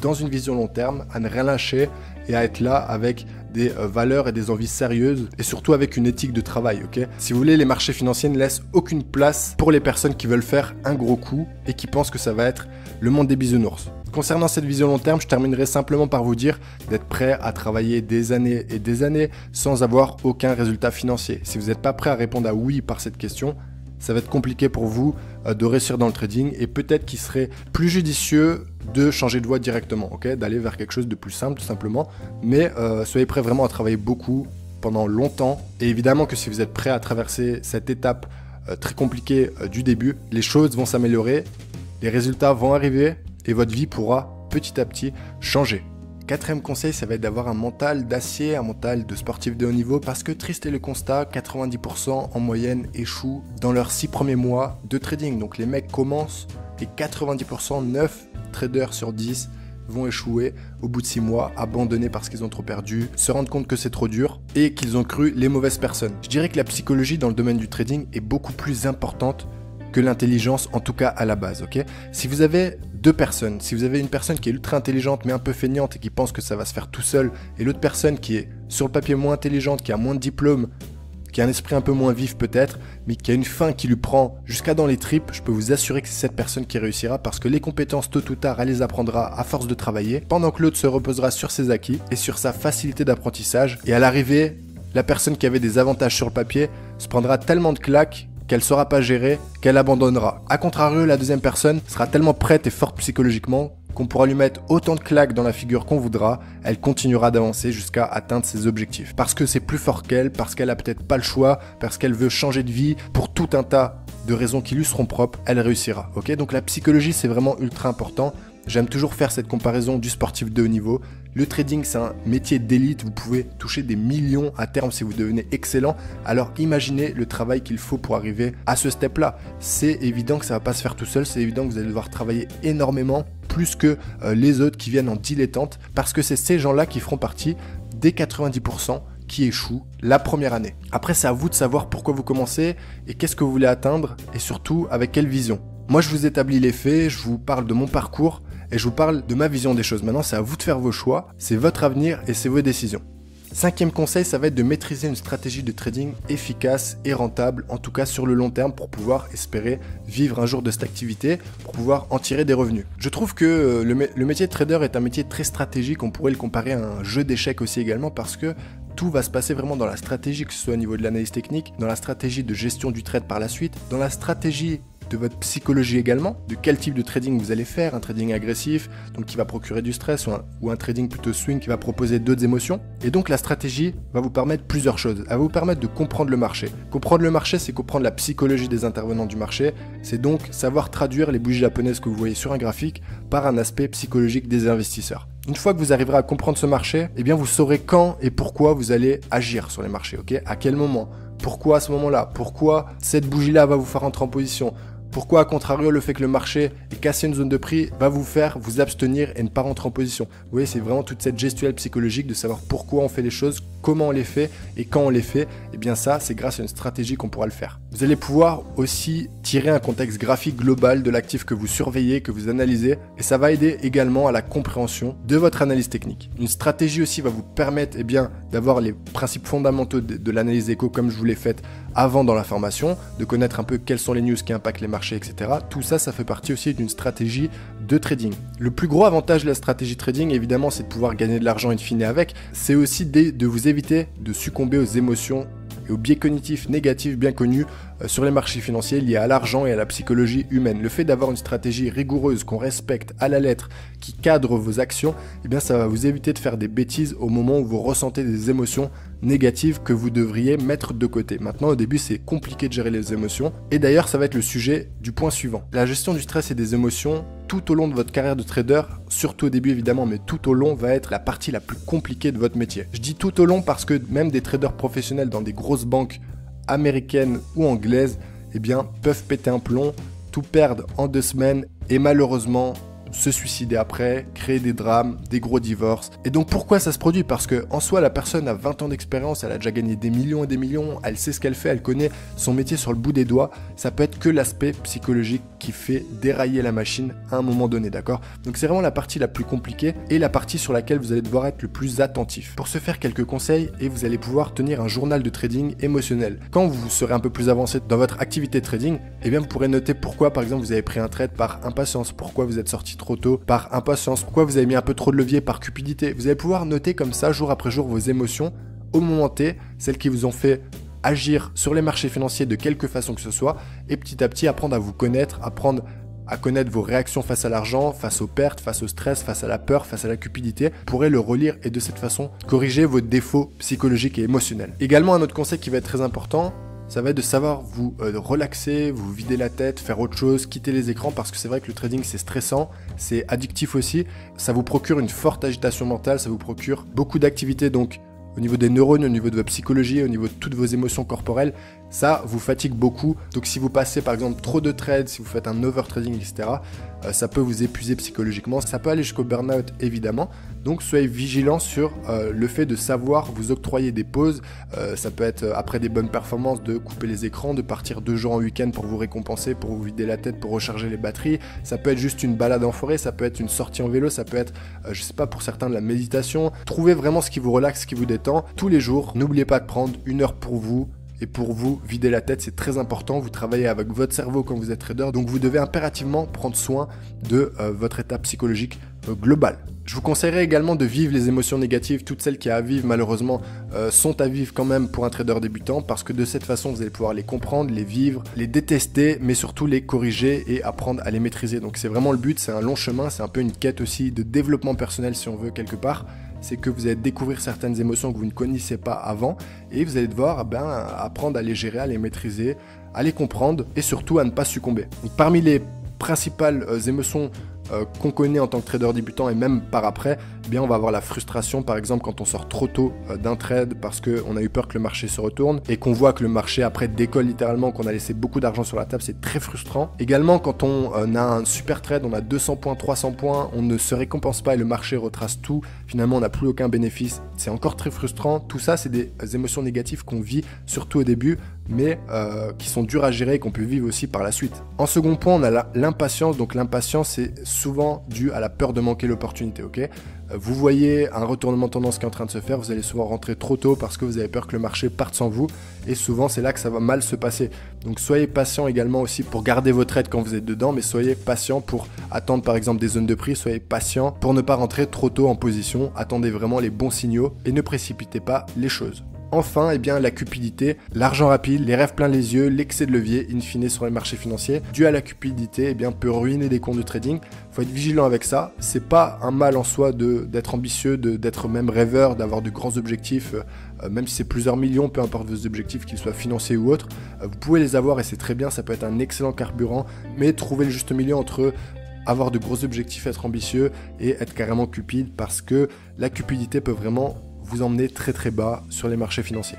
dans une vision long terme, à ne rien lâcher et à être là avec des valeurs et des envies sérieuses et surtout avec une éthique de travail, ok? Si vous voulez, les marchés financiers ne laissent aucune place pour les personnes qui veulent faire un gros coup et qui pensent que ça va être le monde des bisounours. Concernant cette vision long terme, je terminerai simplement par vous dire d'être prêt à travailler des années et des années sans avoir aucun résultat financier. Si vous n'êtes pas prêt à répondre à oui par cette question, ça va être compliqué pour vous de réussir dans le trading et peut-être qu'il serait plus judicieux de changer de voie directement, ok, d'aller vers quelque chose de plus simple tout simplement, mais soyez prêts vraiment à travailler beaucoup pendant longtemps et évidemment que si vous êtes prêt à traverser cette étape très compliquée du début, les choses vont s'améliorer, les résultats vont arriver et votre vie pourra petit à petit changer. 4e conseil, ça va être d'avoir un mental d'acier, un mental de sportif de haut niveau parce que triste est le constat, 90% en moyenne échouent dans leurs 6 premiers mois de trading. Donc les mecs commencent et 90%, 9 traders sur 10 vont échouer au bout de 6 mois, abandonner parce qu'ils ont trop perdu, se rendre compte que c'est trop dur et qu'ils ont cru les mauvaises personnes. Je dirais que la psychologie dans le domaine du trading est beaucoup plus importante que l'intelligence, en tout cas à la base, ok? Si vous avez 2 personnes, si vous avez une personne qui est ultra intelligente mais un peu feignante et qui pense que ça va se faire tout seul, et l'autre personne qui est sur le papier moins intelligente, qui a moins de diplôme, qui a un esprit un peu moins vif peut-être, mais qui a une faim qui lui prend jusqu'à dans les tripes, je peux vous assurer que c'est cette personne qui réussira parce que les compétences tôt ou tard, elle les apprendra à force de travailler, pendant que l'autre se reposera sur ses acquis et sur sa facilité d'apprentissage. Et à l'arrivée, la personne qui avait des avantages sur le papier se prendra tellement de claques qu'elle ne saura pas gérer, qu'elle abandonnera. A contrario, la deuxième personne sera tellement prête et forte psychologiquement qu'on pourra lui mettre autant de claques dans la figure qu'on voudra, elle continuera d'avancer jusqu'à atteindre ses objectifs. Parce que c'est plus fort qu'elle, parce qu'elle a peut-être pas le choix, parce qu'elle veut changer de vie, pour tout un tas de raisons qui lui seront propres, elle réussira. Ok, donc la psychologie, c'est vraiment ultra important. J'aime toujours faire cette comparaison du sportif de haut niveau. Le trading, c'est un métier d'élite. Vous pouvez toucher des millions à terme si vous devenez excellent. Alors imaginez le travail qu'il faut pour arriver à ce step-là. C'est évident que ça ne va pas se faire tout seul. C'est évident que vous allez devoir travailler énormément, plus que les autres qui viennent en dilettante, parce que c'est ces gens-là qui feront partie des 90% qui échouent la première année. Après, c'est à vous de savoir pourquoi vous commencez et qu'est-ce que vous voulez atteindre et surtout avec quelle vision. Moi, je vous établis les faits, je vous parle de mon parcours et je vous parle de ma vision des choses. Maintenant, c'est à vous de faire vos choix, c'est votre avenir et c'est vos décisions. 5e conseil, ça va être de maîtriser une stratégie de trading efficace et rentable, en tout cas sur le long terme, pour pouvoir espérer vivre un jour de cette activité, pour pouvoir en tirer des revenus. Je trouve que le métier de trader est un métier très stratégique, on pourrait le comparer à un jeu d'échecs aussi également, parce que tout va se passer vraiment dans la stratégie, que ce soit au niveau de l'analyse technique, dans la stratégie de gestion du trade par la suite, dans la stratégie de votre psychologie également, de quel type de trading vous allez faire, un trading agressif, donc qui va procurer du stress, ou un trading plutôt swing qui va proposer d'autres émotions. Et donc la stratégie va vous permettre plusieurs choses. Elle va vous permettre de comprendre le marché. Comprendre le marché, c'est comprendre la psychologie des intervenants du marché, c'est donc savoir traduire les bougies japonaises que vous voyez sur un graphique par un aspect psychologique des investisseurs. Une fois que vous arriverez à comprendre ce marché, eh bien vous saurez quand et pourquoi vous allez agir sur les marchés, ok? À quel moment? Pourquoi à ce moment-là? Pourquoi cette bougie-là va vous faire entrer en position? Pourquoi, à contrario, le fait que le marché ait cassé une zone de prix va vous faire vous abstenir et ne pas rentrer en position? Vous voyez, c'est vraiment toute cette gestuelle psychologique de savoir pourquoi on fait les choses, comment on les fait et quand on les fait. Et bien ça, c'est grâce à une stratégie qu'on pourra le faire. Vous allez pouvoir aussi tirer un contexte graphique global de l'actif que vous surveillez, que vous analysez, et ça va aider également à la compréhension de votre analyse technique. Une stratégie aussi va vous permettre d'avoir les principes fondamentaux de l'analyse éco comme je vous l'ai fait avant dans la formation, de connaître un peu quelles sont les news qui impactent les marchés, etc. Tout ça, ça fait partie aussi d'une stratégie de trading. Le plus gros avantage de la stratégie trading, évidemment, c'est de pouvoir gagner de l'argent in fine avec. C'est aussi de vous éviter de succomber aux émotions et aux biais cognitifs négatifs bien connus sur les marchés financiers liés à l'argent et à la psychologie humaine. Le fait d'avoir une stratégie rigoureuse qu'on respecte à la lettre, qui cadre vos actions, eh bien ça va vous éviter de faire des bêtises au moment où vous ressentez des émotions négatives que vous devriez mettre de côté. Maintenant, au début, c'est compliqué de gérer les émotions. Et d'ailleurs, ça va être le sujet du point suivant. La gestion du stress et des émotions, tout au long de votre carrière de trader, surtout au début évidemment, mais tout au long va être la partie la plus compliquée de votre métier. Je dis tout au long parce que même des traders professionnels dans des grosses banques américaines ou anglaises, eh bien, peuvent péter un plomb, tout perdre en 2 semaines et malheureusement se suicider après, créer des drames, des gros divorces. Et donc pourquoi ça se produit? Parce que en soi, la personne a 20 ans d'expérience, elle a déjà gagné des millions et des millions, elle sait ce qu'elle fait, elle connaît son métier sur le bout des doigts. Ça peut être que l'aspect psychologique qui fait dérailler la machine à un moment donné, d'accord? Donc c'est vraiment la partie la plus compliquée et la partie sur laquelle vous allez devoir être le plus attentif. Pour ce faire, quelques conseils et vous allez pouvoir tenir un journal de trading émotionnel. Quand vous serez un peu plus avancé dans votre activité de trading, eh bien vous pourrez noter pourquoi par exemple vous avez pris un trade par impatience, pourquoi vous êtes sorti trop tôt par impatience, pourquoi vous avez mis un peu trop de levier par cupidité. Vous allez pouvoir noter comme ça jour après jour vos émotions au moment T, celles qui vous ont fait agir sur les marchés financiers de quelque façon que ce soit, et petit à petit apprendre à vous connaître, apprendre à connaître vos réactions face à l'argent, face aux pertes, face au stress, face à la peur, face à la cupidité. Vous pourrez le relire et de cette façon corriger vos défauts psychologiques et émotionnels. Également un autre conseil qui va être très important, ça va être de savoir vous relaxer, vous vider la tête, faire autre chose, quitter les écrans parce que c'est vrai que le trading c'est stressant, c'est addictif aussi, ça vous procure une forte agitation mentale, ça vous procure beaucoup d'activités donc au niveau des neurones, au niveau de votre psychologie, au niveau de toutes vos émotions corporelles, ça vous fatigue beaucoup. Donc si vous passez par exemple trop de trades, si vous faites un overtrading, etc., ça peut vous épuiser psychologiquement. Ça peut aller jusqu'au burn-out évidemment. Donc soyez vigilants sur le fait de savoir vous octroyer des pauses. Ça peut être après des bonnes performances de couper les écrans, de partir 2 jours en week-end pour vous récompenser, pour vous vider la tête, pour recharger les batteries. Ça peut être juste une balade en forêt, ça peut être une sortie en vélo, ça peut être, je sais pas, pour certains de la méditation. Trouvez vraiment ce qui vous relaxe, ce qui vous détend. Tous les jours, n'oubliez pas de prendre 1 heure pour vous. Et pour vous, vider la tête, c'est très important. Vous travaillez avec votre cerveau quand vous êtes trader, donc vous devez impérativement prendre soin de votre état psychologique global. Je vous conseillerais également de vivre les émotions négatives. Toutes celles qui à vivre, malheureusement, sont à vivre quand même pour un trader débutant, parce que de cette façon, vous allez pouvoir les comprendre, les vivre, les détester, mais surtout les corriger et apprendre à les maîtriser. Donc c'est vraiment le but, c'est un long chemin, c'est un peu une quête aussi de développement personnel si on veut quelque part. C'est que vous allez découvrir certaines émotions que vous ne connaissiez pas avant et vous allez devoir apprendre à les gérer, à les maîtriser, à les comprendre et surtout à ne pas succomber. Donc, parmi les principales émotions qu'on connaît en tant que trader débutant et même par après, eh bien on va avoir la frustration par exemple quand on sort trop tôt d'un trade parce qu'on a eu peur que le marché se retourne et qu'on voit que le marché après décolle littéralement, qu'on a laissé beaucoup d'argent sur la table, c'est très frustrant. Également quand on a un super trade, on a 200 points, 300 points, on ne se récompense pas et le marché retrace tout, finalement on n'a plus aucun bénéfice, c'est encore très frustrant. Tout ça c'est des émotions négatives qu'on vit surtout au début mais qui sont dures à gérer et qu'on peut vivre aussi par la suite. En second point, on a l'impatience. Donc l'impatience, c'est souvent dû à la peur de manquer l'opportunité, ok ? Vous voyez un retournement de tendance qui est en train de se faire, vous allez souvent rentrer trop tôt parce que vous avez peur que le marché parte sans vous et souvent c'est là que ça va mal se passer. Donc soyez patient également aussi pour garder vos trades quand vous êtes dedans, mais soyez patient pour attendre par exemple des zones de prix, soyez patient pour ne pas rentrer trop tôt en position, attendez vraiment les bons signaux et ne précipitez pas les choses. Enfin, eh bien, la cupidité, l'argent rapide, les rêves plein les yeux, l'excès de levier, in fine sur les marchés financiers, dû à la cupidité, eh bien, peut ruiner des comptes de trading. Il faut être vigilant avec ça. C'est pas un mal en soi d'être ambitieux, d'être même rêveur, d'avoir de grands objectifs, même si c'est plusieurs millions, peu importe vos objectifs, qu'ils soient financiers ou autres. Vous pouvez les avoir et c'est très bien, ça peut être un excellent carburant, mais trouver le juste milieu entre avoir de gros objectifs, être ambitieux et être carrément cupide parce que la cupidité peut vraiment vous emmener très très bas sur les marchés financiers.